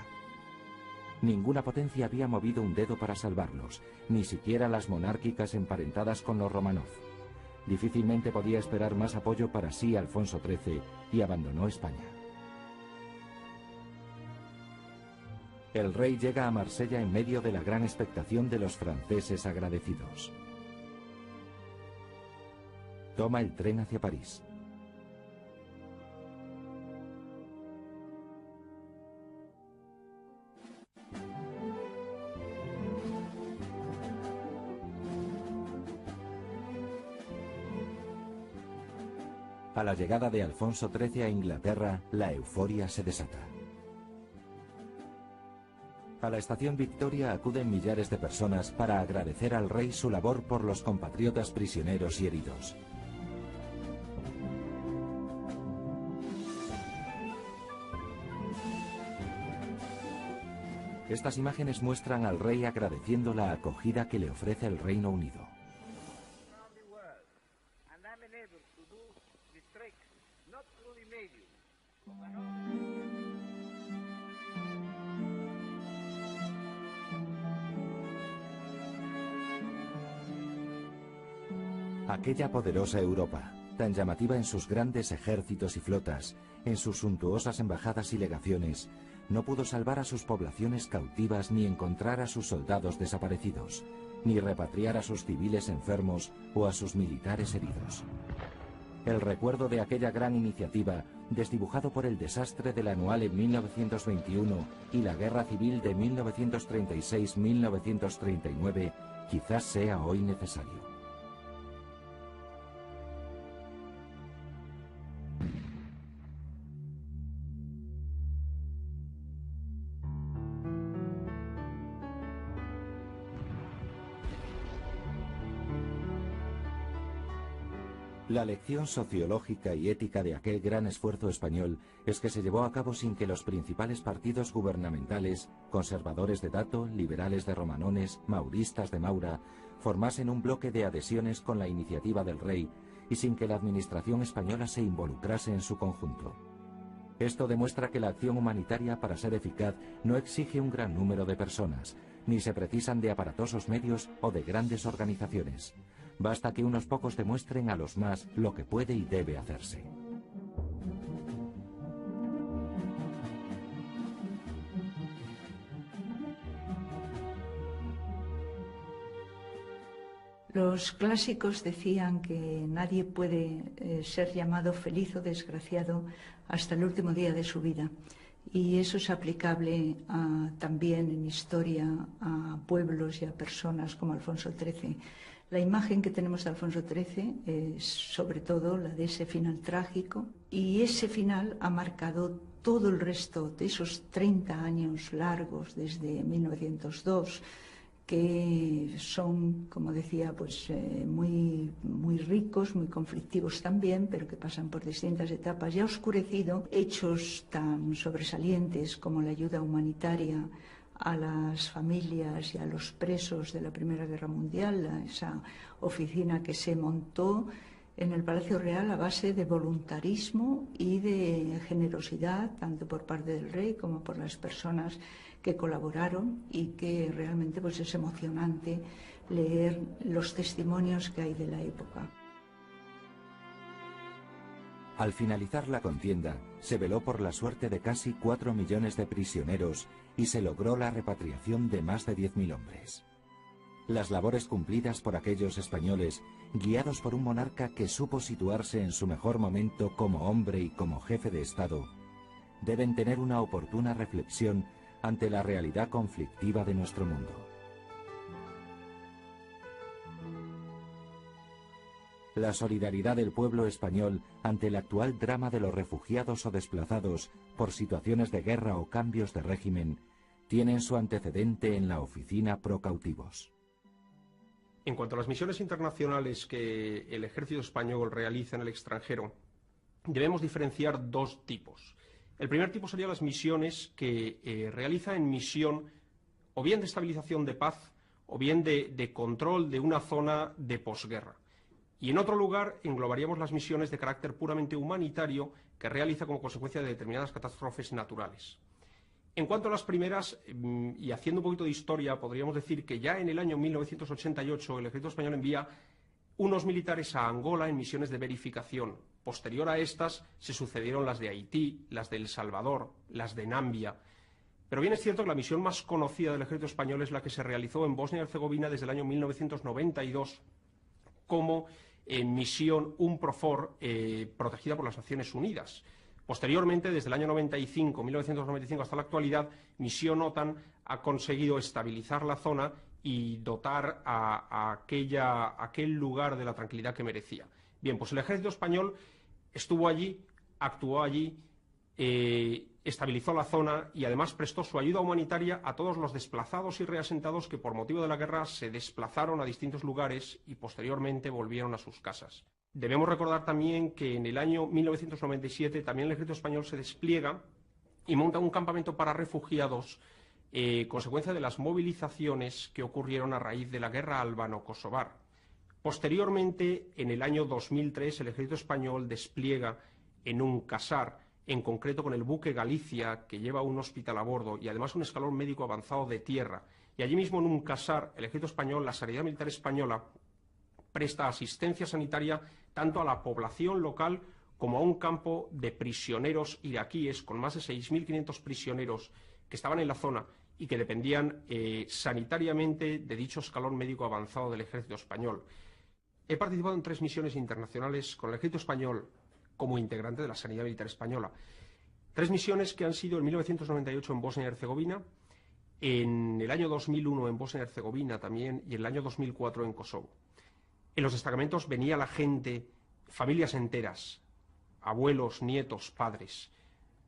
Ninguna potencia había movido un dedo para salvarlos, ni siquiera las monárquicas emparentadas con los Románov. Difícilmente podía esperar más apoyo para sí Alfonso XIII y abandonó España. El rey llega a Marsella en medio de la gran expectación de los franceses agradecidos. Toma el tren hacia París. A la llegada de Alfonso XIII a Inglaterra, la euforia se desata. A la estación Victoria acuden millares de personas para agradecer al rey su labor por los compatriotas prisioneros y heridos. Estas imágenes muestran al rey agradeciendo la acogida que le ofrece el Reino Unido. Aquella poderosa Europa, tan llamativa en sus grandes ejércitos y flotas, en sus suntuosas embajadas y legaciones, no pudo salvar a sus poblaciones cautivas ni encontrar a sus soldados desaparecidos, ni repatriar a sus civiles enfermos o a sus militares heridos. El recuerdo de aquella gran iniciativa, desdibujado por el desastre del anual en 1921 y la guerra civil de 1936-1939, quizás sea hoy necesario. La lección sociológica y ética de aquel gran esfuerzo español es que se llevó a cabo sin que los principales partidos gubernamentales, conservadores de Dato, liberales de Romanones, mauristas de Maura, formasen un bloque de adhesiones con la iniciativa del rey y sin que la administración española se involucrase en su conjunto. Esto demuestra que la acción humanitaria, para ser eficaz, no exige un gran número de personas, ni se precisan de aparatosos medios o de grandes organizaciones. Basta que unos pocos demuestren a los más lo que puede y debe hacerse. Los clásicos decían que nadie puede ser llamado feliz o desgraciado hasta el último día de su vida. Y eso es aplicable también en historia a pueblos y a personas como Alfonso XIII. La imagen que tenemos de Alfonso XIII es sobre todo la de ese final trágico, y ese final ha marcado todo el resto de esos 30 años largos desde 1902, que son, como decía, pues muy ricos, muy conflictivos también, pero que pasan por distintas etapas, y ha oscurecido hechos tan sobresalientes como la ayuda humanitaria a las familias y a los presos de la Primera Guerra Mundial, esa oficina que se montó en el Palacio Real a base de voluntarismo y de generosidad, tanto por parte del rey como por las personas que colaboraron, y que realmente pues es emocionante leer los testimonios que hay de la época. Al finalizar la contienda, se veló por la suerte de casi 4 millones de prisioneros y se logró la repatriación de más de 10.000 hombres. Las labores cumplidas por aquellos españoles, guiados por un monarca que supo situarse en su mejor momento como hombre y como jefe de Estado, deben tener una oportuna reflexión ante la realidad conflictiva de nuestro mundo. La solidaridad del pueblo español ante el actual drama de los refugiados o desplazados por situaciones de guerra o cambios de régimen tienen su antecedente en la Oficina Pro Cautivos. En cuanto a las misiones internacionales que el ejército español realiza en el extranjero, debemos diferenciar dos tipos. El primer tipo serían las misiones que realiza en misión o bien de estabilización de paz o bien de control de una zona de posguerra. Y en otro lugar englobaríamos las misiones de carácter puramente humanitario que realiza como consecuencia de determinadas catástrofes naturales. En cuanto a las primeras, y haciendo un poquito de historia, podríamos decir que ya en el año 1988 el ejército español envía unos militares a Angola en misiones de verificación. Posterior a estas se sucedieron las de Haití, las de El Salvador, las de Nambia. Pero bien es cierto que la misión más conocida del ejército español es la que se realizó en Bosnia y Herzegovina desde el año 1992 como misión UNPROFOR protegida por las Naciones Unidas. Posteriormente, desde el año 1995 hasta la actualidad, Misión OTAN ha conseguido estabilizar la zona y dotar a aquel lugar de la tranquilidad que merecía. Bien, pues el ejército español estuvo allí, actuó allí, estabilizó la zona y además prestó su ayuda humanitaria a todos los desplazados y reasentados que por motivo de la guerra se desplazaron a distintos lugares y posteriormente volvieron a sus casas. Debemos recordar también que en el año 1997 también el ejército español se despliega y monta un campamento para refugiados, consecuencia de las movilizaciones que ocurrieron a raíz de la guerra albano-kosovar. Posteriormente, en el año 2003, el ejército español despliega en un casar, en concreto con el buque Galicia, que lleva un hospital a bordo y además un escalón médico avanzado de tierra. Y allí mismo en un casar, el ejército español, la Sanidad Militar Española, presta asistencia sanitaria tanto a la población local como a un campo de prisioneros iraquíes con más de 6.500 prisioneros que estaban en la zona y que dependían sanitariamente de dicho escalón médico avanzado del ejército español. He participado en 3 misiones internacionales con el ejército español como integrante de la Sanidad Militar Española. 3 misiones que han sido en 1998 en Bosnia y Herzegovina, en el año 2001 en Bosnia y Herzegovina también y en el año 2004 en Kosovo. En los destacamentos venía la gente, familias enteras, abuelos, nietos, padres,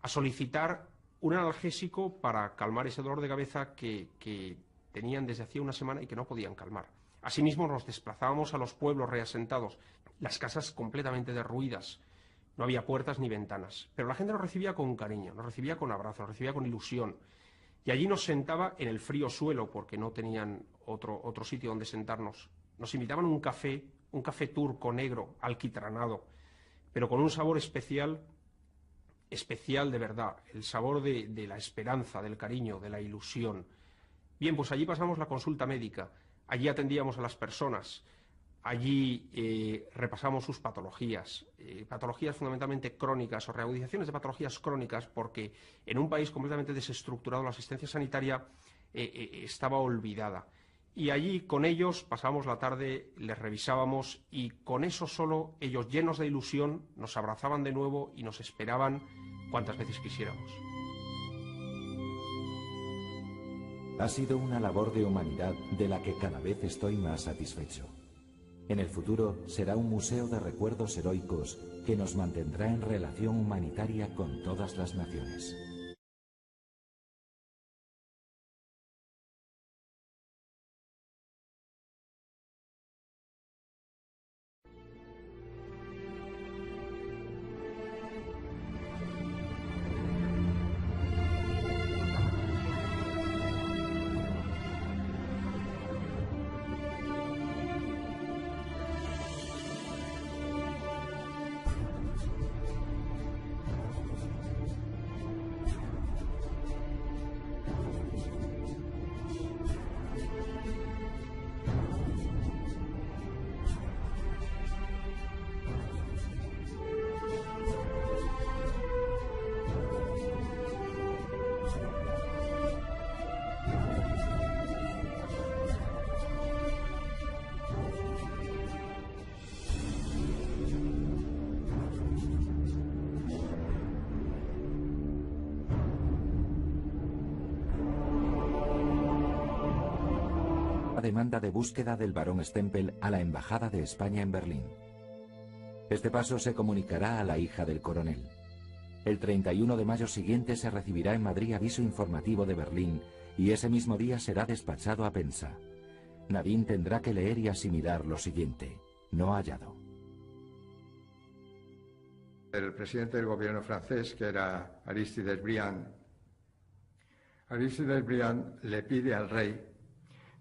a solicitar un analgésico para calmar ese dolor de cabeza que tenían desde hacía una semana y que no podían calmar. Asimismo, nos desplazábamos a los pueblos reasentados, las casas completamente derruidas, no había puertas ni ventanas, pero la gente nos recibía con cariño, nos recibía con abrazo, nos recibía con ilusión. Y allí nos sentaba en el frío suelo, porque no tenían otro sitio donde sentarnos. Nos invitaban a un café turco negro, alquitranado, pero con un sabor especial de verdad, el sabor de la esperanza, del cariño, de la ilusión. Bien, pues allí pasamos la consulta médica, allí atendíamos a las personas, allí repasamos sus patologías, patologías fundamentalmente crónicas o reagudizaciones de patologías crónicas, porque en un país completamente desestructurado la asistencia sanitaria estaba olvidada. Y allí con ellos pasábamos la tarde, les revisábamos y con eso solo ellos, llenos de ilusión, nos abrazaban de nuevo y nos esperaban cuantas veces quisiéramos. Ha sido una labor de humanidad de la que cada vez estoy más satisfecho. En el futuro será un museo de recuerdos heroicos que nos mantendrá en relación humanitaria con todas las naciones. Demanda de búsqueda del barón Stempel a la Embajada de España en Berlín. Este paso se comunicará a la hija del coronel. El 31 de mayo siguiente se recibirá en Madrid aviso informativo de Berlín y ese mismo día será despachado a Pensa. Nadine tendrá que leer y asimilar lo siguiente: no hallado. El presidente del gobierno francés, que era Aristide Briand, le pide al rey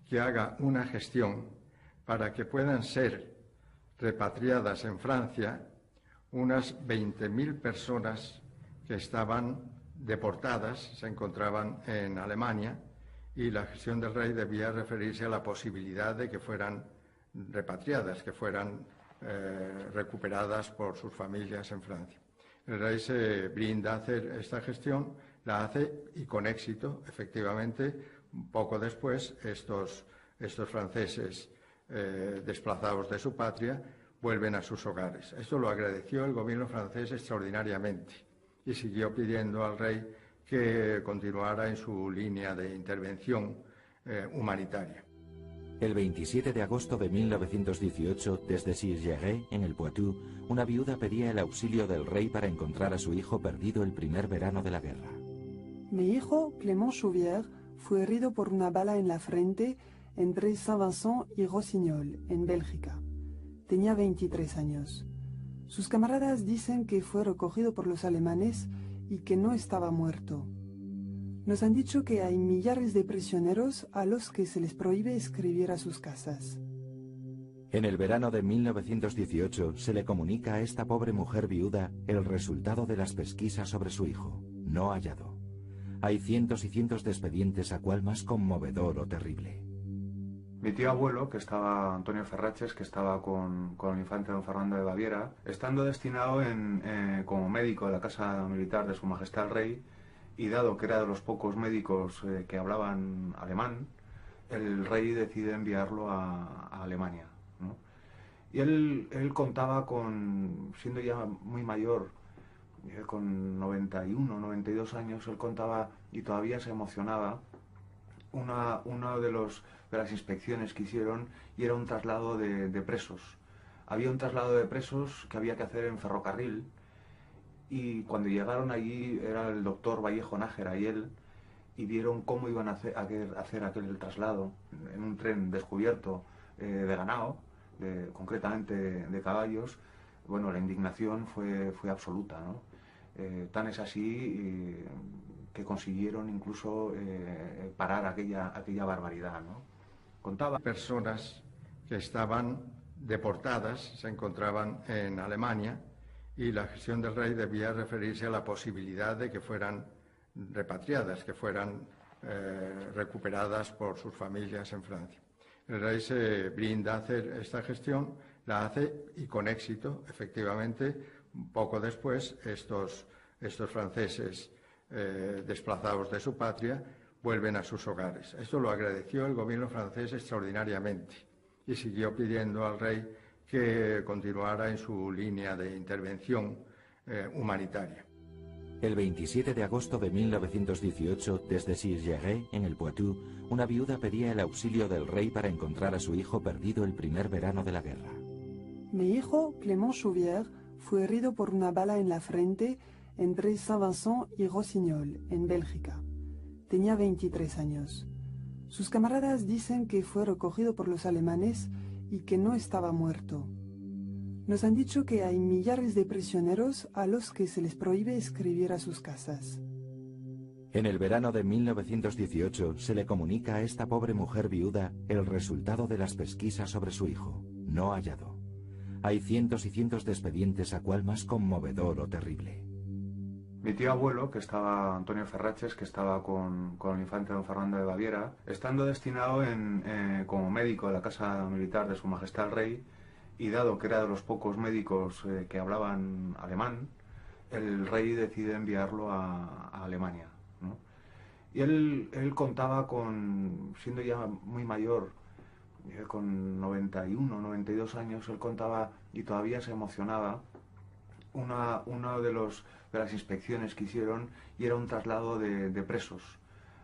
que haga una gestión para que puedan ser repatriadas en Francia unas 20.000 personas que estaban deportadas, se encontraban en Alemania, y la gestión del rey debía referirse a la posibilidad de que fueran repatriadas, que fueran recuperadas por sus familias en Francia. El rey se brinda a hacer esta gestión, la hace y con éxito, efectivamente. Poco después, estos franceses desplazados de su patria vuelven a sus hogares. Esto lo agradeció el gobierno francés extraordinariamente y siguió pidiendo al rey que continuara en su línea de intervención humanitaria. El 27 de agosto de 1918, desde Cirgeray, en el Poitou, una viuda pedía el auxilio del rey para encontrar a su hijo perdido el primer verano de la guerra. Mi hijo, Clément Chauvière, fue herido por una bala en la frente entre Saint-Vincent y Rossignol, en Bélgica. Tenía 23 años. Sus camaradas dicen que fue recogido por los alemanes y que no estaba muerto. Nos han dicho que hay millares de prisioneros a los que se les prohíbe escribir a sus casas. En el verano de 1918 se le comunica a esta pobre mujer viuda el resultado de las pesquisas sobre su hijo, no hallado. Hay cientos y cientos de expedientes, a cuál más conmovedor o terrible. Mi tío abuelo, que Antonio Ferraches, que estaba con el infante don Fernando de Baviera, estando destinado como médico de la Casa Militar de Su Majestad el Rey, y dado que era de los pocos médicos que hablaban alemán, el rey decide enviarlo a Alemania, ¿no? Y él contaba siendo ya muy mayor, con 91, 92 años, él contaba y todavía se emocionaba una de las inspecciones que hicieron, y era un traslado de presos. Había un traslado de presos que había que hacer en ferrocarril, y cuando llegaron allí era el doctor Vallejo Nájera y él, y vieron cómo iban a hacer aquel traslado en un tren descubierto de ganado, concretamente de caballos. Bueno, la indignación fue absoluta, ¿no? Tan es así que consiguieron incluso parar aquella barbaridad, ¿no? Contaba personas que estaban deportadas, se encontraban en Alemania, y la gestión del rey debía referirse a la posibilidad de que fueran repatriadas, que fueran recuperadas por sus familias en Francia. El rey se brinda a hacer esta gestión, la hace y con éxito. Efectivamente, poco después, estos franceses desplazados de su patria vuelven a sus hogares. Esto lo agradeció el gobierno francés extraordinariamente y siguió pidiendo al rey que continuara en su línea de intervención humanitaria. El 27 de agosto de 1918, desde Cirgeray, en el Poitou, una viuda pedía el auxilio del rey para encontrar a su hijo perdido el primer verano de la guerra. Mi hijo, Clément Chauvière, fue herido por una bala en la frente entre Saint-Vincent y Rossignol, en Bélgica. Tenía 23 años. Sus camaradas dicen que fue recogido por los alemanes y que no estaba muerto. Nos han dicho que hay millares de prisioneros a los que se les prohíbe escribir a sus casas. En el verano de 1918 se le comunica a esta pobre mujer viuda el resultado de las pesquisas sobre su hijo, no hallado. Hay cientos y cientos de expedientes, a cual más conmovedor o terrible. Mi tío abuelo, que estaba, Antonio Ferraches, que estaba con el infante don Fernando de Baviera, estando destinado como médico de la Casa Militar de Su Majestad el Rey, y dado que era de los pocos médicos que hablaban alemán, el rey decide enviarlo a Alemania, ¿no? Y él contaba siendo ya muy mayor, con 91, 92 años, él contaba y todavía se emocionaba una de las inspecciones que hicieron, y era un traslado de presos.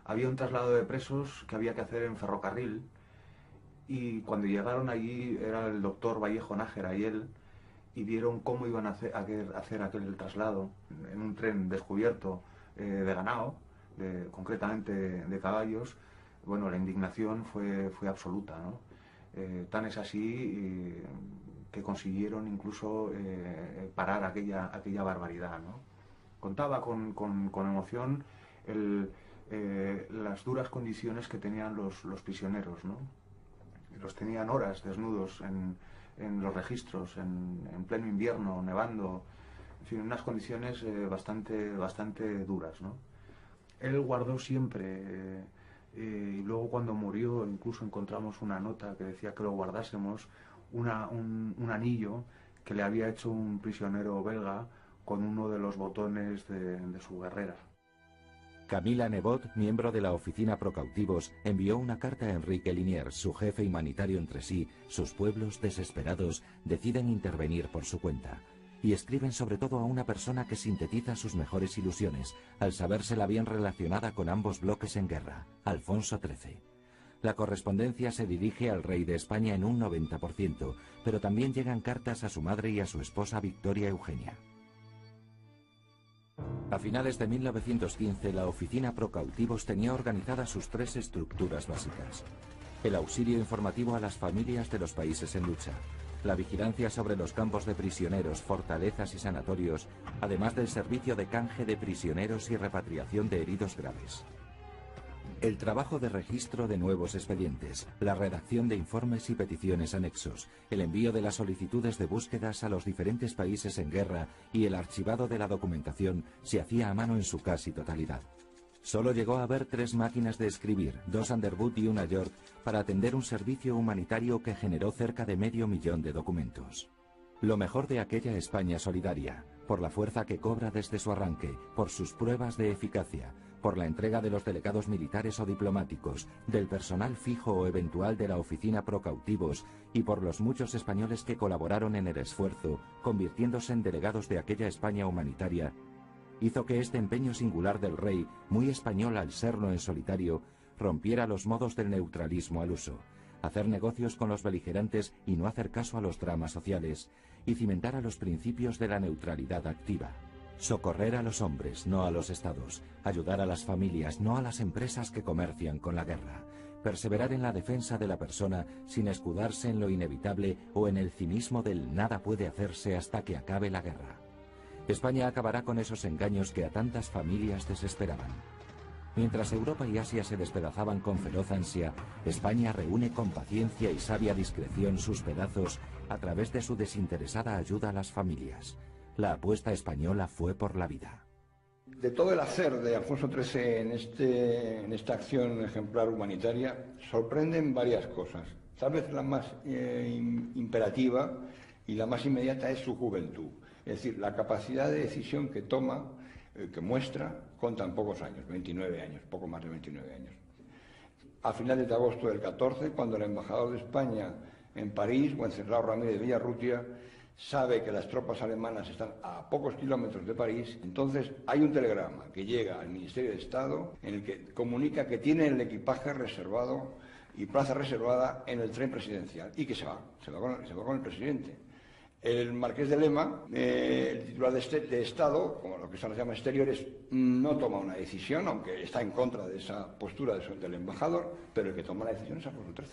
Había un traslado de presos que había que hacer en ferrocarril, y cuando llegaron allí era el doctor Vallejo Nájera y él, y vieron cómo iban a hacer aquel traslado en un tren descubierto de ganado, concretamente de caballos. Bueno, la indignación fue absoluta, ¿no? Tan es así que consiguieron incluso parar aquella barbaridad, ¿no? Contaba con emoción las duras condiciones que tenían los prisioneros, ¿no? Los tenían horas desnudos en los registros, en pleno invierno, nevando, en fin, unas condiciones bastante duras, ¿no? Él guardó siempre, y luego cuando murió incluso encontramos una nota que decía que lo guardásemos, un anillo que le había hecho un prisionero belga con uno de los botones de su guerrera. Camila Nebot, miembro de la oficina Procautivos, envió una carta a Enrique Liniers, su jefe humanitario. Entre sí, sus pueblos desesperados deciden intervenir por su cuenta, y escriben sobre todo a una persona que sintetiza sus mejores ilusiones, al sabérsela bien relacionada con ambos bloques en guerra, Alfonso XIII. La correspondencia se dirige al rey de España en un 90%, pero también llegan cartas a su madre y a su esposa Victoria Eugenia. A finales de 1915, la oficina Procautivos tenía organizadas sus tres estructuras básicas: el auxilio informativo a las familias de los países en lucha, la vigilancia sobre los campos de prisioneros, fortalezas y sanatorios, además del servicio de canje de prisioneros y repatriación de heridos graves. El trabajo de registro de nuevos expedientes, la redacción de informes y peticiones anexos, el envío de las solicitudes de búsquedas a los diferentes países en guerra y el archivado de la documentación se hacía a mano en su casi totalidad. Solo llegó a haber 3 máquinas de escribir, 2 Underwood y una York, para atender un servicio humanitario que generó cerca de 500.000 de documentos. Lo mejor de aquella España solidaria, por la fuerza que cobra desde su arranque, por sus pruebas de eficacia, por la entrega de los delegados militares o diplomáticos, del personal fijo o eventual de la oficina Procautivos y por los muchos españoles que colaboraron en el esfuerzo, convirtiéndose en delegados de aquella España humanitaria, hizo que este empeño singular del rey, muy español al serlo en solitario, rompiera los modos del neutralismo al uso, hacer negocios con los beligerantes y no hacer caso a los dramas sociales, y cimentara los principios de la neutralidad activa. Socorrer a los hombres, no a los estados, ayudar a las familias, no a las empresas que comercian con la guerra, perseverar en la defensa de la persona sin escudarse en lo inevitable o en el cinismo del nada puede hacerse hasta que acabe la guerra. España acabará con esos engaños que a tantas familias desesperaban. Mientras Europa y Asia se despedazaban con feroz ansia, España reúne con paciencia y sabia discreción sus pedazos a través de su desinteresada ayuda a las familias. La apuesta española fue por la vida. De todo el hacer de Alfonso XIII en esta acción ejemplar humanitaria, sorprenden varias cosas. Tal vez la más imperativa y la más inmediata es su juventud. Es decir, la capacidad de decisión que toma, que muestra con tan pocos años, 29 años, poco más de 29 años. A finales de agosto del 14, cuando el embajador de España en París, Wenceslao Ramírez de Villarrutia, sabe que las tropas alemanas están a pocos kilómetros de París, entonces hay un telegrama que llega al Ministerio de Estado en el que comunica que tiene el equipaje reservado y plaza reservada en el tren presidencial y que se va con el presidente. El marqués de Lema, el titular de Estado, como lo que se llama exteriores, no toma una decisión, aunque está en contra de esa postura del embajador, pero el que toma la decisión es Alfonso XIII.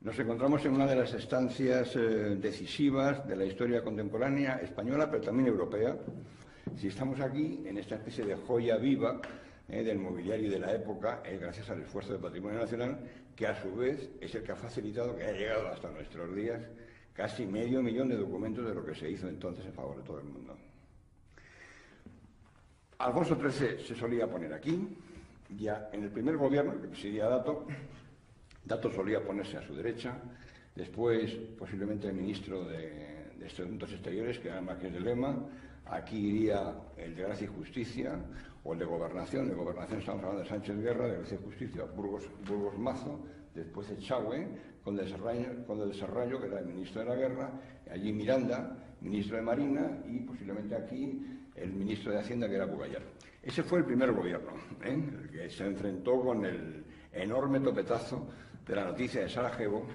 Nos encontramos en una de las estancias decisivas de la historia contemporánea española, pero también europea. Si estamos aquí, en esta especie de joya viva del mobiliario de la época, es gracias al esfuerzo del Patrimonio Nacional, que a su vez es el que ha facilitado que haya llegado hasta nuestros días casi medio millón de documentos de lo que se hizo entonces en favor de todo el mundo. Alfonso XIII se solía poner aquí, ya en el primer gobierno, el que presidía Dato solía ponerse a su derecha, después posiblemente el ministro de Asuntos Exteriores, que era el marqués de Lema, aquí iría el de Gracia y Justicia, o el de Gobernación. De Gobernación estamos hablando de Sánchez Guerra, de Gracia y Justicia, Burgos Mazo, después Echagüe, con el de Serrallo, que era el ministro de la Guerra, allí Miranda, ministro de Marina, y posiblemente aquí el ministro de Hacienda, que era Bugallar. Ese fue el primer gobierno, el que se enfrentó con el enorme topetazo de la noticia de Sarajevo,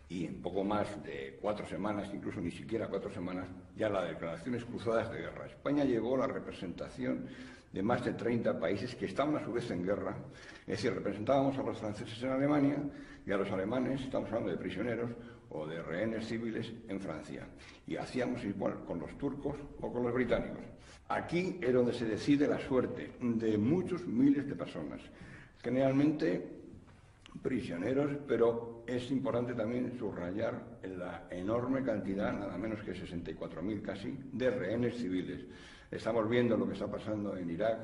y en poco más de 4 semanas, incluso ni siquiera 4 semanas, ya las declaraciones cruzadas de guerra. España llevó la representación de más de 30 países que estaban a su vez en guerra, es decir, representábamos a los franceses en Alemania y a los alemanes, estamos hablando de prisioneros o de rehenes civiles en Francia, y hacíamos igual con los turcos o con los británicos. Aquí es donde se decide la suerte de muchos miles de personas, generalmente prisioneros, pero es importante también subrayar la enorme cantidad, nada menos que 64.000 casi, de rehenes civiles. Estamos viendo lo que está pasando en Irak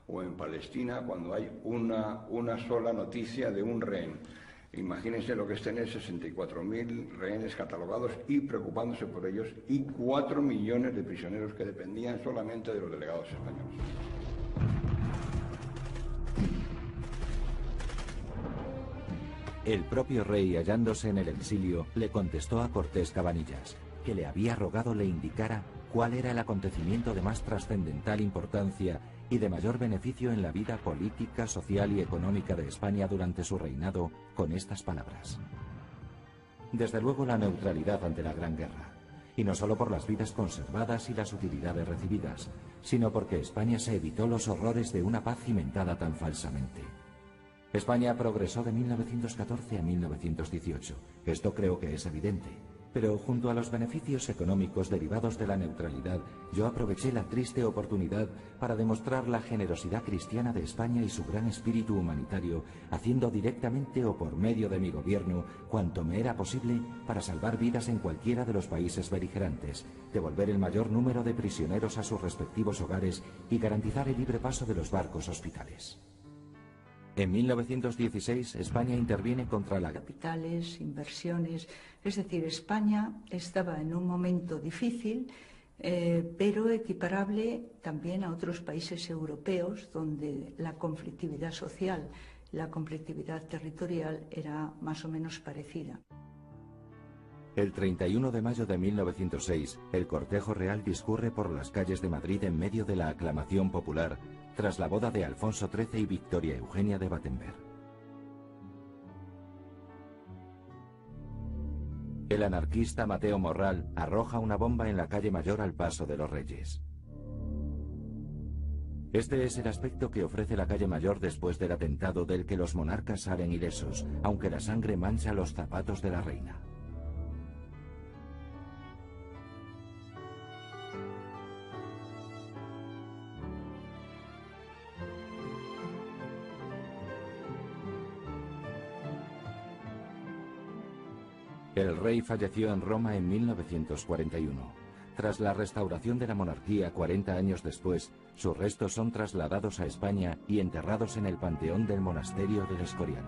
o en Palestina cuando hay una sola noticia de un rehén. Imagínense lo que es tener 64.000 rehenes catalogados y preocupándose por ellos, y 4 millones de prisioneros que dependían solamente de los delegados españoles. El propio rey, hallándose en el exilio, le contestó a Cortés Cabanillas, que le había rogado le indicara cuál era el acontecimiento de más trascendental importancia y de mayor beneficio en la vida política, social y económica de España durante su reinado, con estas palabras. Desde luego la neutralidad ante la Gran Guerra, y no solo por las vidas conservadas y las utilidades recibidas, sino porque España se evitó los horrores de una paz cimentada tan falsamente. España progresó de 1914 a 1918, esto creo que es evidente. Pero junto a los beneficios económicos derivados de la neutralidad, yo aproveché la triste oportunidad para demostrar la generosidad cristiana de España y su gran espíritu humanitario, haciendo directamente o por medio de mi gobierno cuanto me era posible para salvar vidas en cualquiera de los países beligerantes, devolver el mayor número de prisioneros a sus respectivos hogares y garantizar el libre paso de los barcos hospitales. En 1916, España interviene contra la... Capitales, inversiones, es decir, España estaba en un momento difícil, pero equiparable también a otros países europeos donde la conflictividad social, la conflictividad territorial era más o menos parecida. El 31 de mayo de 1906, el cortejo real discurre por las calles de Madrid en medio de la aclamación popular tras la boda de Alfonso XIII y Victoria Eugenia de Battenberg. El anarquista Mateo Morral arroja una bomba en la calle Mayor al paso de los Reyes. Este es el aspecto que ofrece la calle Mayor después del atentado del que los monarcas salen ilesos, aunque la sangre mancha los zapatos de la reina. El rey falleció en Roma en 1941. Tras la restauración de la monarquía 40 años después, sus restos son trasladados a España y enterrados en el panteón del monasterio del Escorial.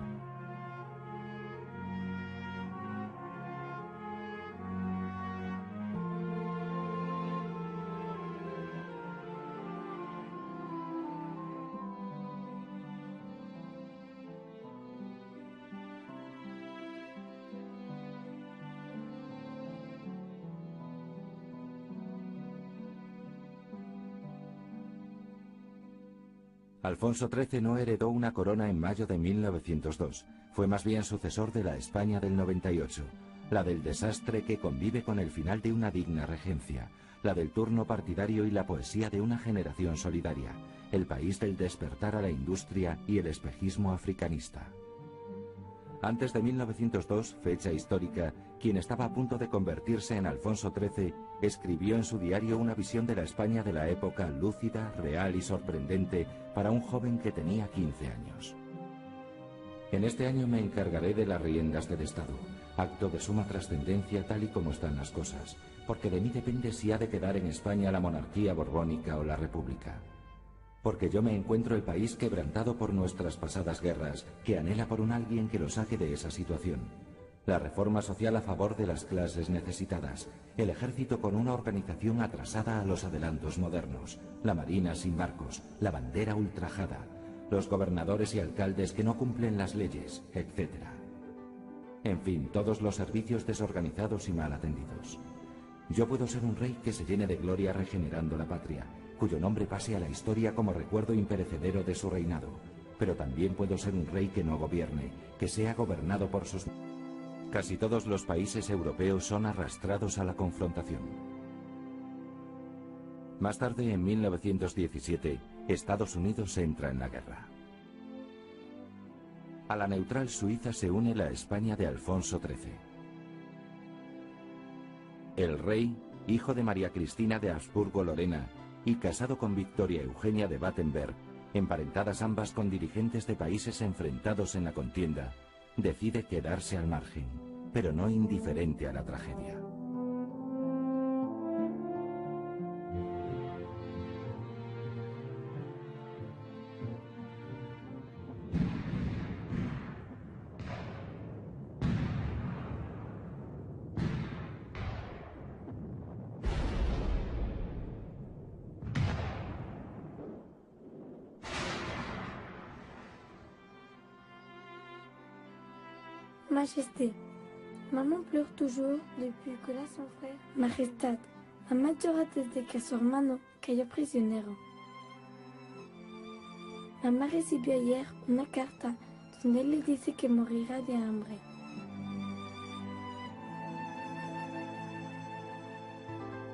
Alfonso XIII no heredó una corona en mayo de 1902, fue más bien sucesor de la España del 98, la del desastre que convive con el final de una digna regencia, la del turno partidario y la poesía de una generación solidaria, el país del despertar a la industria y el espejismo africanista. Antes de 1902, fecha histórica, quien estaba a punto de convertirse en Alfonso XIII, escribió en su diario una visión de la España de la época lúcida, real y sorprendente para un joven que tenía 15 años. En este año me encargaré de las riendas del Estado, acto de suma trascendencia tal y como están las cosas, porque de mí depende si ha de quedar en España la monarquía borbónica o la república. Porque yo me encuentro el país quebrantado por nuestras pasadas guerras, que anhela por un alguien que lo saque de esa situación. La reforma social a favor de las clases necesitadas, el ejército con una organización atrasada a los adelantos modernos, la marina sin barcos, la bandera ultrajada, los gobernadores y alcaldes que no cumplen las leyes, etc. En fin, todos los servicios desorganizados y mal atendidos. Yo puedo ser un rey que se llene de gloria regenerando la patria, cuyo nombre pase a la historia como recuerdo imperecedero de su reinado, pero también puedo ser un rey que no gobierne, que sea gobernado por sus... Casi todos los países europeos son arrastrados a la confrontación. Más tarde, en 1917, Estados Unidos entra en la guerra. A la neutral Suiza se une la España de Alfonso XIII. El rey, hijo de María Cristina de Habsburgo-Lorena y casado con Victoria Eugenia de Battenberg, emparentadas ambas con dirigentes de países enfrentados en la contienda, decide quedarse al margen, pero no indiferente a la tragedia. Majesté, maman pleure toujours depuis que la son frère. Majestad, mamá llora desde que su hermano cayó prisionero. Mamá recibió ayer una carta donde él le dice que morirá de hambre.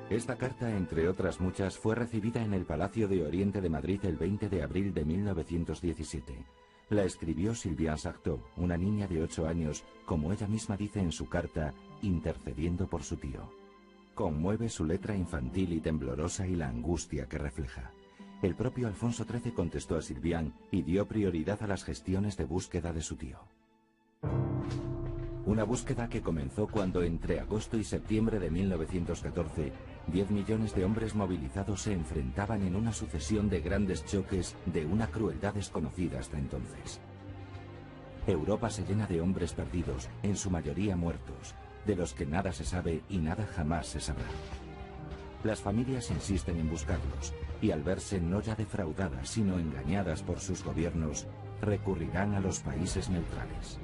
Esta carta, entre otras muchas, fue recibida en el Palacio de Oriente de Madrid el 20 de abril de 1917. La escribió Sylviane Sartot, una niña de 8 años, como ella misma dice en su carta, intercediendo por su tío. Conmueve su letra infantil y temblorosa y la angustia que refleja. El propio Alfonso XIII contestó a Sylviane y dio prioridad a las gestiones de búsqueda de su tío. Una búsqueda que comenzó cuando entre agosto y septiembre de 1914, 10 millones de hombres movilizados se enfrentaban en una sucesión de grandes choques de una crueldad desconocida hasta entonces. Europa se llena de hombres perdidos, en su mayoría muertos, de los que nada se sabe y nada jamás se sabrá. Las familias insisten en buscarlos, y al verse no ya defraudadas, sino engañadas por sus gobiernos, recurrirán a los países neutrales.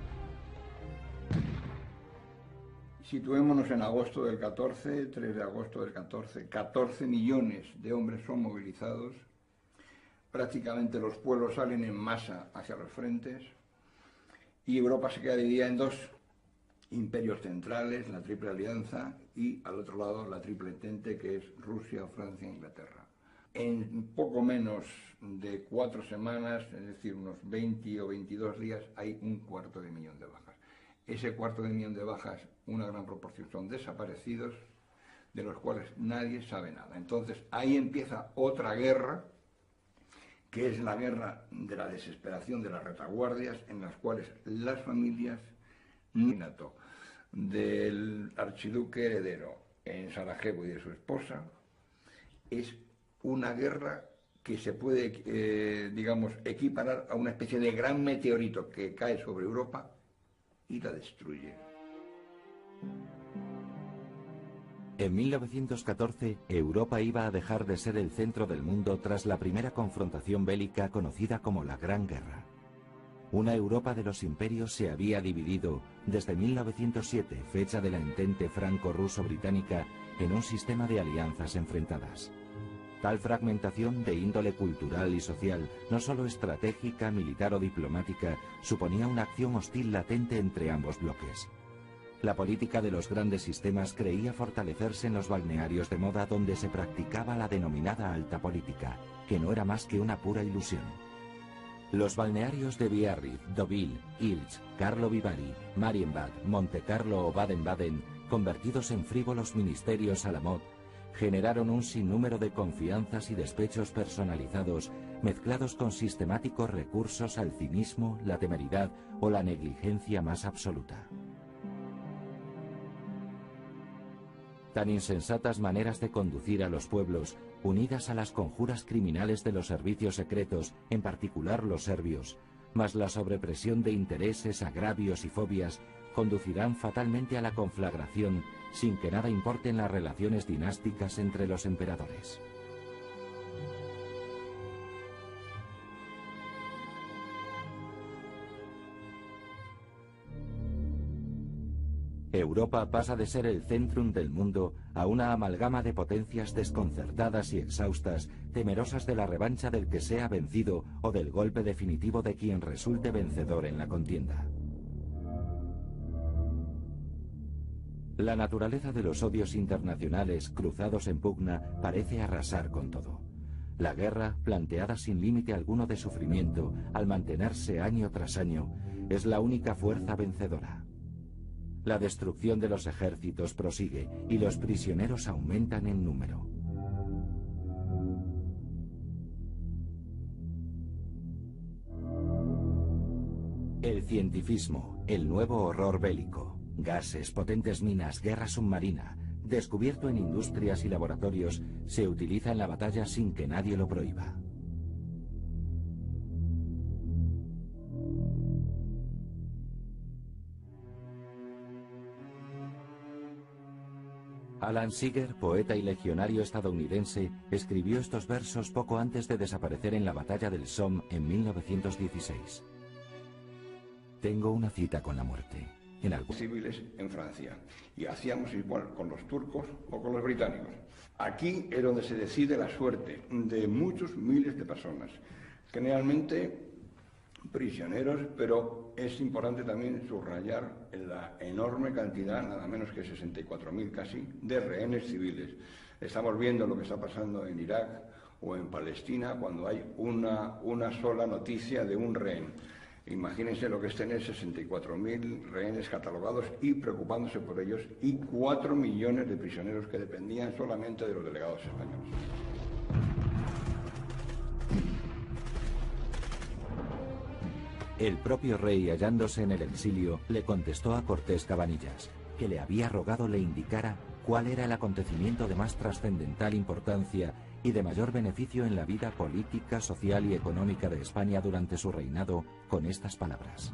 Situémonos en agosto del 14, 3 de agosto del 14. 14 millones de hombres son movilizados. Prácticamente los pueblos salen en masa hacia los frentes. Y Europa se queda dividida en dos imperios centrales, la Triple Alianza, y al otro lado la Triple Entente, que es Rusia, Francia e Inglaterra. En poco menos de 4 semanas, es decir, unos 20 o 22 días, hay 250.000 de bajas. Ese 250.000 de bajas, una gran proporción son desaparecidos, de los cuales nadie sabe nada. Entonces ahí empieza otra guerra, que es la guerra de la desesperación de las retaguardias, en las cuales las familias... del archiduque heredero en Sarajevo y de su esposa es una guerra que se puede, digamos, equiparar a una especie de gran meteorito que cae sobre Europa y la destruye. En 1914, Europa iba a dejar de ser el centro del mundo tras la primera confrontación bélica conocida como la Gran Guerra. Una Europa de los imperios se había dividido desde 1907, fecha de la entente franco-ruso-británica, en un sistema de alianzas enfrentadas. Tal fragmentación de índole cultural y social, no solo estratégica, militar o diplomática, suponía una acción hostil latente entre ambos bloques. La política de los grandes sistemas creía fortalecerse en los balnearios de moda donde se practicaba la denominada alta política, que no era más que una pura ilusión. Los balnearios de Biarritz, Deauville, Ilz, Carlo Vivari, Marienbad, Montecarlo o Baden-Baden, convertidos en frívolos ministerios a la mod, generaron un sinnúmero de confianzas y despechos personalizados, mezclados con sistemáticos recursos al cinismo, la temeridad o la negligencia más absoluta. Tan insensatas maneras de conducir a los pueblos, unidas a las conjuras criminales de los servicios secretos, en particular los serbios, más la sobrepresión de intereses, agravios y fobias, conducirán fatalmente a la conflagración, sin que nada importen las relaciones dinásticas entre los emperadores. Europa pasa de ser el centrum del mundo a una amalgama de potencias desconcertadas y exhaustas, temerosas de la revancha del que sea vencido o del golpe definitivo de quien resulte vencedor en la contienda. La naturaleza de los odios internacionales cruzados en pugna parece arrasar con todo. La guerra, planteada sin límite alguno de sufrimiento, al mantenerse año tras año, es la única fuerza vencedora. La destrucción de los ejércitos prosigue y los prisioneros aumentan en número. El cientifismo, el nuevo horror bélico, gases, potentes minas, guerra submarina, descubierto en industrias y laboratorios, se utiliza en la batalla sin que nadie lo prohíba. Alan Seeger, poeta y legionario estadounidense, escribió estos versos poco antes de desaparecer en la batalla del Somme en 1916. Tengo una cita con la muerte. En algunos civiles en Francia. Y hacíamos igual con los turcos o con los británicos. Aquí es donde se decide la suerte de muchos miles de personas. Generalmente prisioneros, pero es importante también subrayar la enorme cantidad, nada menos que 64.000 casi, de rehenes civiles. Estamos viendo lo que está pasando en Irak o en Palestina cuando hay una sola noticia de un rehén. Imagínense lo que es tener 64.000 rehenes catalogados y preocupándose por ellos y 4 millones de prisioneros que dependían solamente de los delegados españoles. El propio rey, hallándose en el exilio, le contestó a Cortés Cabanillas, que le había rogado le indicara cuál era el acontecimiento de más trascendental importancia y de mayor beneficio en la vida política, social y económica de España durante su reinado, con estas palabras.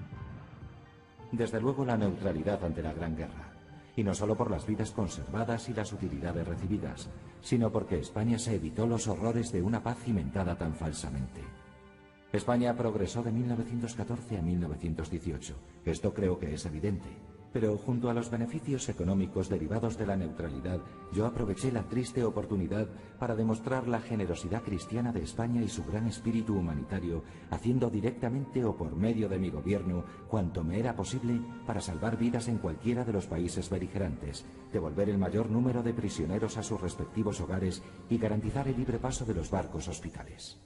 Desde luego la neutralidad ante la Gran Guerra, y no solo por las vidas conservadas y las utilidades recibidas, sino porque España se evitó los horrores de una paz cimentada tan falsamente. España progresó de 1914 a 1918, esto creo que es evidente. Pero junto a los beneficios económicos derivados de la neutralidad, yo aproveché la triste oportunidad para demostrar la generosidad cristiana de España y su gran espíritu humanitario, haciendo directamente o por medio de mi gobierno cuanto me era posible para salvar vidas en cualquiera de los países beligerantes, devolver el mayor número de prisioneros a sus respectivos hogares y garantizar el libre paso de los barcos hospitales.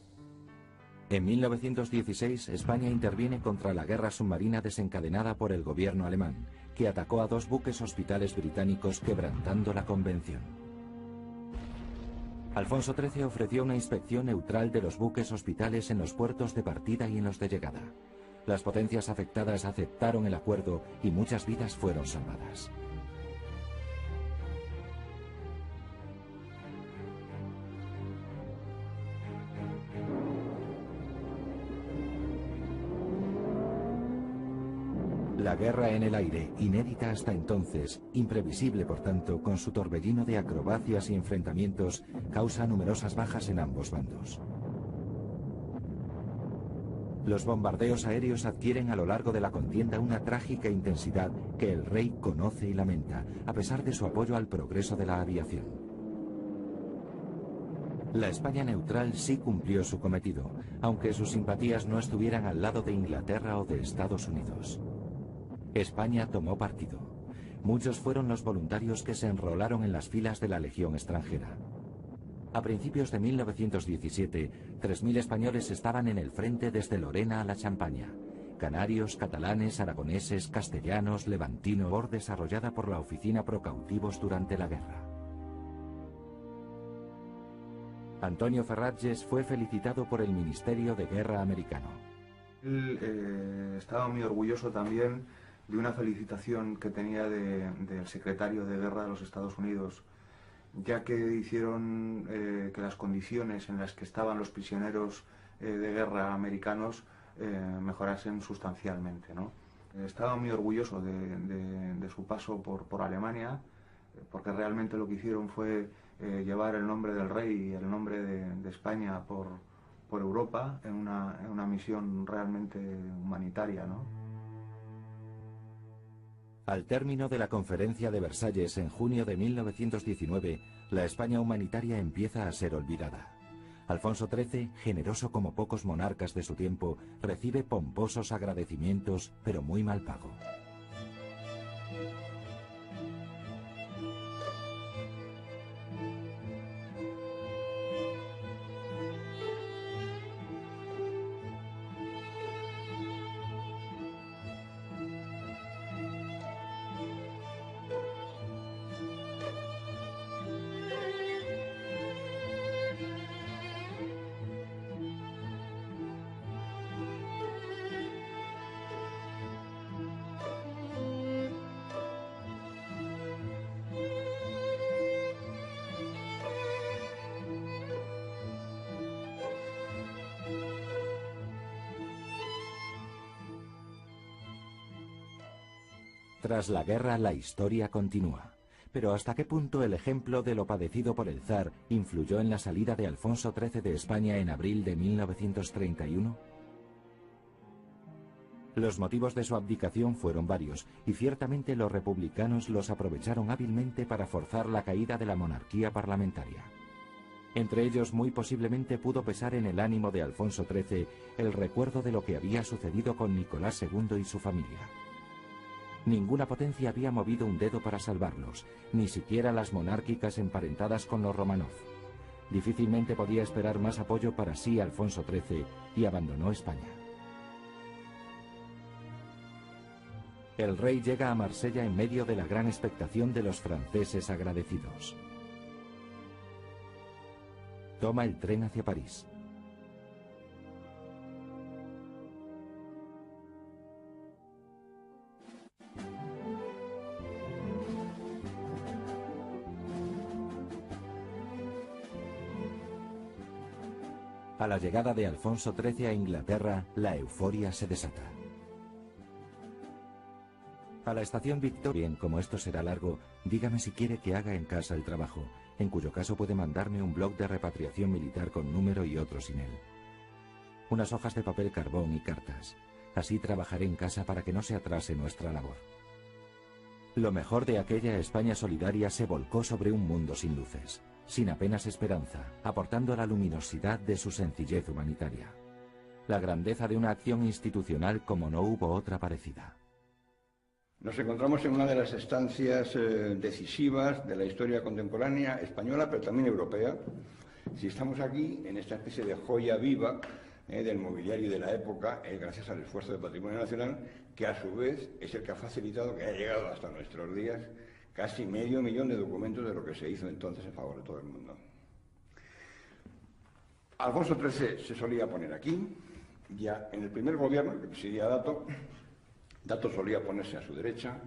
En 1916, España interviene contra la guerra submarina desencadenada por el gobierno alemán, que atacó a 2 buques hospitales británicos quebrantando la convención. Alfonso XIII ofreció una inspección neutral de los buques hospitales en los puertos de partida y en los de llegada. Las potencias afectadas aceptaron el acuerdo y muchas vidas fueron salvadas. La guerra en el aire, inédita hasta entonces, imprevisible por tanto, con su torbellino de acrobacias y enfrentamientos, causa numerosas bajas en ambos bandos. Los bombardeos aéreos adquieren a lo largo de la contienda una trágica intensidad que el rey conoce y lamenta, a pesar de su apoyo al progreso de la aviación. La España neutral sí cumplió su cometido, aunque sus simpatías no estuvieran al lado de Inglaterra o de Estados Unidos. España tomó partido. Muchos fueron los voluntarios que se enrolaron en las filas de la Legión extranjera. A principios de 1917, 3.000 españoles estaban en el frente desde Lorena a la Champaña. Canarios, catalanes, aragoneses, castellanos, levantinos, labor desarrollada por la Oficina Pro Cautivos durante la guerra. Antonio Ferraches fue felicitado por el Ministerio de Guerra americano. Él estaba muy orgulloso también de una felicitación que tenía del secretario de Guerra de los Estados Unidos, ya que hicieron que las condiciones en las que estaban los prisioneros de guerra americanos mejorasen sustancialmente, ¿no? Estaba muy orgulloso de su paso por Alemania, porque realmente lo que hicieron fue llevar el nombre del rey y el nombre de España por Europa en una misión realmente humanitaria, ¿no? Al término de la Conferencia de Versalles en junio de 1919, la España humanitaria empieza a ser olvidada. Alfonso XIII, generoso como pocos monarcas de su tiempo, recibe pomposos agradecimientos, pero muy mal pago. Tras la guerra, la historia continúa. Pero ¿hasta qué punto el ejemplo de lo padecido por el zar influyó en la salida de Alfonso XIII de España en abril de 1931? Los motivos de su abdicación fueron varios, y ciertamente los republicanos los aprovecharon hábilmente para forzar la caída de la monarquía parlamentaria. Entre ellos, muy posiblemente pudo pesar en el ánimo de Alfonso XIII el recuerdo de lo que había sucedido con Nicolás II y su familia. Ninguna potencia había movido un dedo para salvarlos, ni siquiera las monárquicas emparentadas con los Románov. Difícilmente podía esperar más apoyo para sí Alfonso XIII y abandonó España. El rey llega a Marsella en medio de la gran expectación de los franceses agradecidos. Toma el tren hacia París. A la llegada de Alfonso XIII a Inglaterra, la euforia se desata. A la estación Victoria, bien, como esto será largo, dígame si quiere que haga en casa el trabajo, en cuyo caso puede mandarme un blog de repatriación militar con número y otro sin él. Unas hojas de papel carbón y cartas. Así trabajaré en casa para que no se atrase nuestra labor. Lo mejor de aquella España solidaria se volcó sobre un mundo sin luces, sin apenas esperanza, aportando la luminosidad de su sencillez humanitaria. La grandeza de una acción institucional como no hubo otra parecida. Nos encontramos en una de las estancias decisivas de la historia contemporánea española, pero también europea. Si estamos aquí, en esta especie de joya viva del mobiliario de la época, gracias al esfuerzo del Patrimonio Nacional, que a su vez es el que ha facilitado que haya llegado hasta nuestros días casi medio millón de documentos de lo que se hizo entonces en favor de todo el mundo. Alfonso XIII se solía poner aquí, Ya en el primer gobierno, que presidía Dato solía ponerse a su derecha,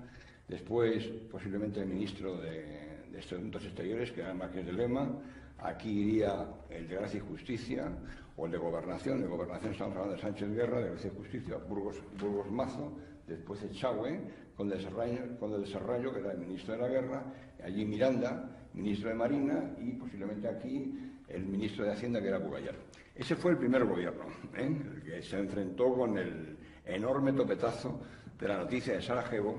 después posiblemente el ministro de Asuntos Exteriores, que era Marqués de Lema, aquí iría el de Gracia y Justicia, o el de Gobernación. De Gobernación estamos hablando de Sánchez Guerra, de Gracia y Justicia, Burgos Mazo, después Echagüe, con el de Serrallo, que era el ministro de la Guerra, allí Miranda, ministro de Marina, y posiblemente aquí el ministro de Hacienda, que era Bugallar. Ese fue el primer gobierno, el que se enfrentó con el enorme topetazo de la noticia de Sarajevo,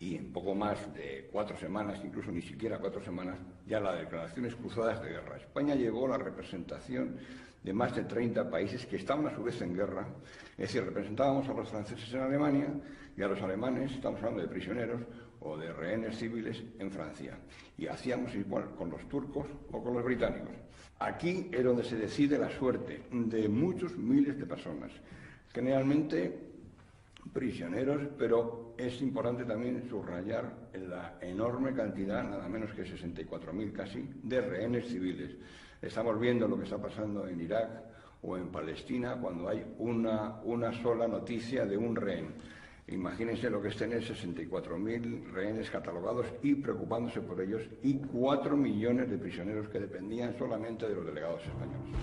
y en poco más de 4 semanas, incluso ni siquiera 4 semanas, ya las declaraciones cruzadas de guerra. España llevó la representación de más de 30 países que estaban a su vez en guerra. Es decir, representábamos a los franceses en Alemania y a los alemanes, estamos hablando de prisioneros o de rehenes civiles, en Francia. Y hacíamos igual con los turcos o con los británicos. Aquí es donde se decide la suerte de muchos miles de personas, generalmente prisioneros, pero es importante también subrayar la enorme cantidad, nada menos que 64.000 casi, de rehenes civiles. Estamos viendo lo que está pasando en Irak o en Palestina cuando hay una sola noticia de un rehén. Imagínense lo que es tener 64.000 rehenes catalogados y preocupándose por ellos, y 4 millones de prisioneros que dependían solamente de los delegados españoles.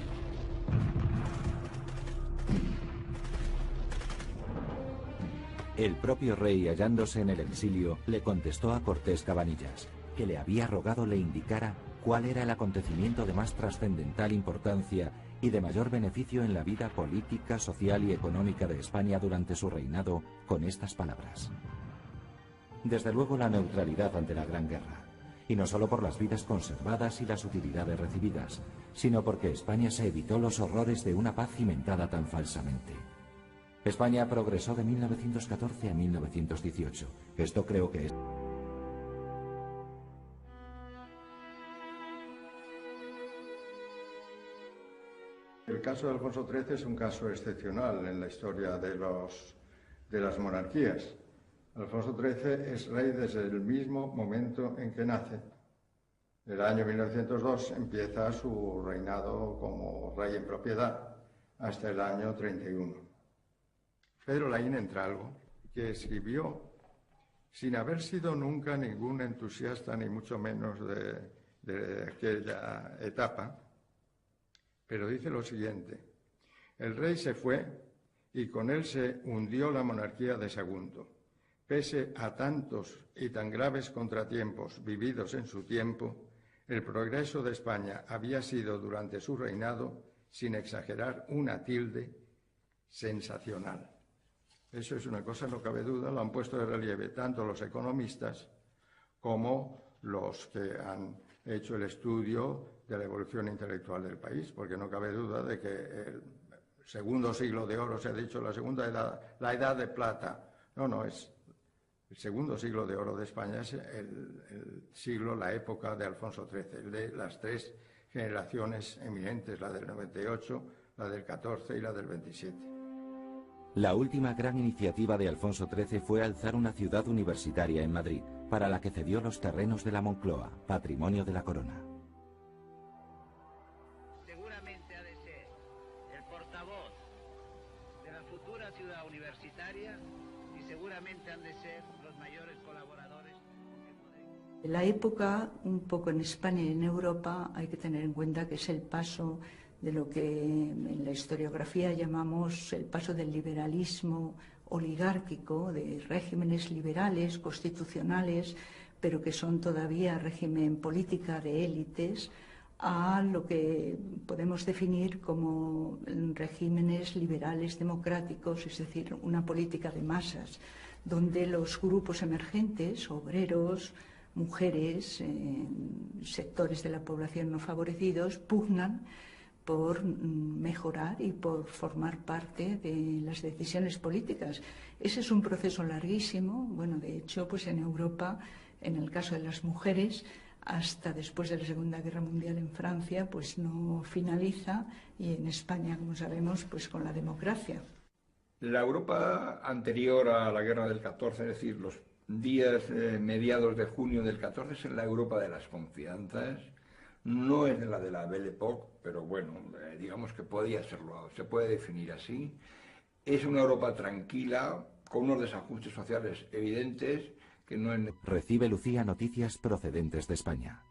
El propio rey, hallándose en el exilio, le contestó a Cortés Cabanillas, que le había rogado le indicara cuál era el acontecimiento de más trascendental importancia y de mayor beneficio en la vida política, social y económica de España durante su reinado, con estas palabras: desde luego la neutralidad ante la Gran Guerra, y no solo por las vidas conservadas y las utilidades recibidas, sino porque España se evitó los horrores de una paz cimentada tan falsamente. España progresó de 1914 a 1918. Esto creo que es... El caso de Alfonso XIII es un caso excepcional en la historia de las monarquías. Alfonso XIII es rey desde el mismo momento en que nace. En el año 1902 empieza su reinado como rey en propiedad hasta el año 31. Pedro Laín Entralgo, que escribió, sin haber sido nunca ningún entusiasta, ni mucho menos de aquella etapa, pero dice lo siguiente: el rey se fue y con él se hundió la monarquía de Sagunto. Pese a tantos y tan graves contratiempos vividos en su tiempo, el progreso de España había sido durante su reinado, sin exagerar una tilde, sensacional. Eso es una cosa, no cabe duda, lo han puesto de relieve tanto los economistas como los que han hecho el estudio de la evolución intelectual del país, porque no cabe duda de que el segundo siglo de oro, se ha dicho la segunda edad, la edad de plata. No, es el segundo siglo de oro de España, es el siglo, la época de Alfonso XIII, el de las 3 generaciones eminentes, la del 98, la del 14 y la del 27. La última gran iniciativa de Alfonso XIII fue alzar una ciudad universitaria en Madrid, para la que cedió los terrenos de la Moncloa, patrimonio de la corona. Seguramente ha de ser el portavoz de la futura ciudad universitaria y seguramente han de ser los mayores colaboradores. La época, un poco en España y en Europa, hay que tener en cuenta que es el paso de lo que en la historiografía llamamos el paso del liberalismo oligárquico, de regímenes liberales, constitucionales, pero que son todavía régimen política de élites, a lo que podemos definir como regímenes liberales democráticos, es decir, una política de masas, donde los grupos emergentes, obreros, mujeres, sectores de la población no favorecidos, pugnan por mejorar y por formar parte de las decisiones políticas. Ese es un proceso larguísimo. Bueno, de hecho, pues en Europa, en el caso de las mujeres, hasta después de la Segunda Guerra Mundial en Francia, pues no finaliza, y en España, como sabemos, pues con la democracia. La Europa anterior a la Guerra del 14, es decir, los días mediados de junio del 14, es la Europa de las confianzas, No es la de la Belle Époque, pero bueno, digamos que podía serlo, se puede definir así. Es una Europa tranquila, con unos desajustes sociales evidentes, que no es... Recibe Lucía noticias procedentes de España.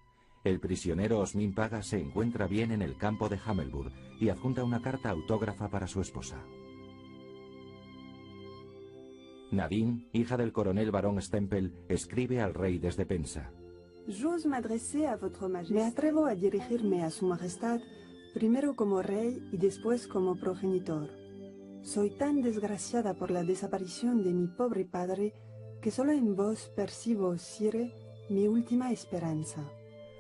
El prisionero Osmin Paga se encuentra bien en el campo de Hamelburg y adjunta una carta autógrafa para su esposa. Nadine, hija del coronel barón Stempel, escribe al rey desde Pensa. Me atrevo a dirigirme a su majestad, primero como rey y después como progenitor. Soy tan desgraciada por la desaparición de mi pobre padre que solo en vos percibo, sire, mi última esperanza.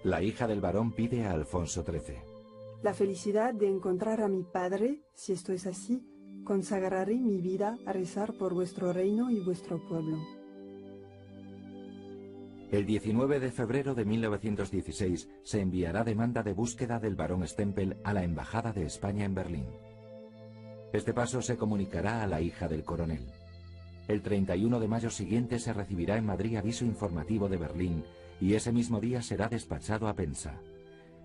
La hija del barón pide a Alfonso XIII. La felicidad de encontrar a mi padre, si esto es así, consagraré mi vida a rezar por vuestro reino y vuestro pueblo. El 19 de febrero de 1916 se enviará demanda de búsqueda del barón Stempel a la Embajada de España en Berlín. Este paso se comunicará a la hija del coronel. El 31 de mayo siguiente se recibirá en Madrid aviso informativo de Berlín y ese mismo día será despachado a Pensa.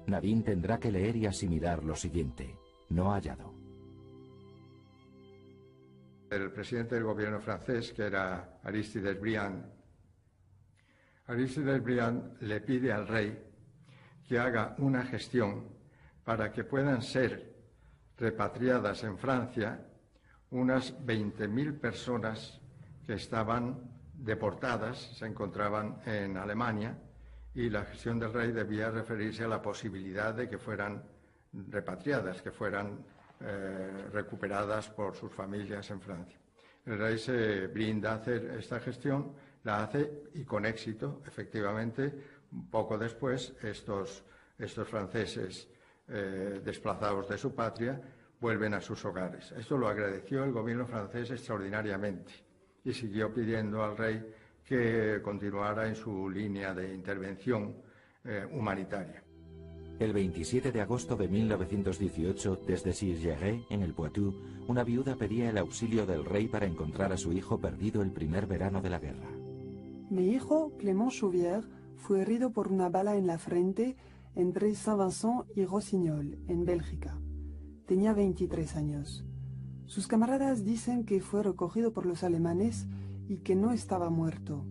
Nadine tendrá que leer y asimilar lo siguiente: no hallado. El presidente del gobierno francés, que era Aristide Briand, le pide al rey que haga una gestión para que puedan ser repatriadas en Francia unas 20.000 personas que estaban deportadas, se encontraban en Alemania, y la gestión del rey debía referirse a la posibilidad de que fueran repatriadas, que fueran recuperadas por sus familias en Francia. El rey se brinda a hacer esta gestión, la hace y con éxito, efectivamente. Poco después, estos franceses desplazados de su patria vuelven a sus hogares. Esto lo agradeció el gobierno francés extraordinariamente y siguió pidiendo al rey que continuara en su línea de intervención humanitaria. El 27 de agosto de 1918, desde Cirgeray, en el Poitou, una viuda pedía el auxilio del rey para encontrar a su hijo perdido el primer verano de la guerra. Mi hijo, Clément Chauvière, fue herido por una bala en la frente entre Saint-Vincent y Rossignol, en Bélgica. Tenía 23 años. Sus camaradas dicen que fue recogido por los alemanes y que no estaba muerto.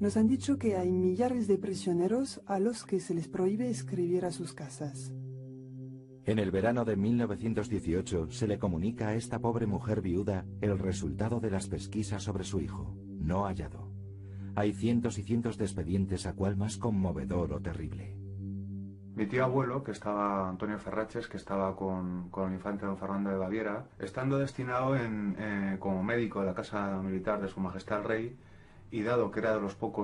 Nos han dicho que hay millares de prisioneros a los que se les prohíbe escribir a sus casas. En el verano de 1918 se le comunica a esta pobre mujer viuda el resultado de las pesquisas sobre su hijo, no hallado. Hay cientos y cientos de expedientes, a cuál más conmovedor o terrible. Mi tío abuelo, que estaba, Antonio Ferraches, que estaba con el infante don Fernando de Baviera, estando destinado como médico de la Casa Militar de Su Majestad el Rey, y dado que era de los pocos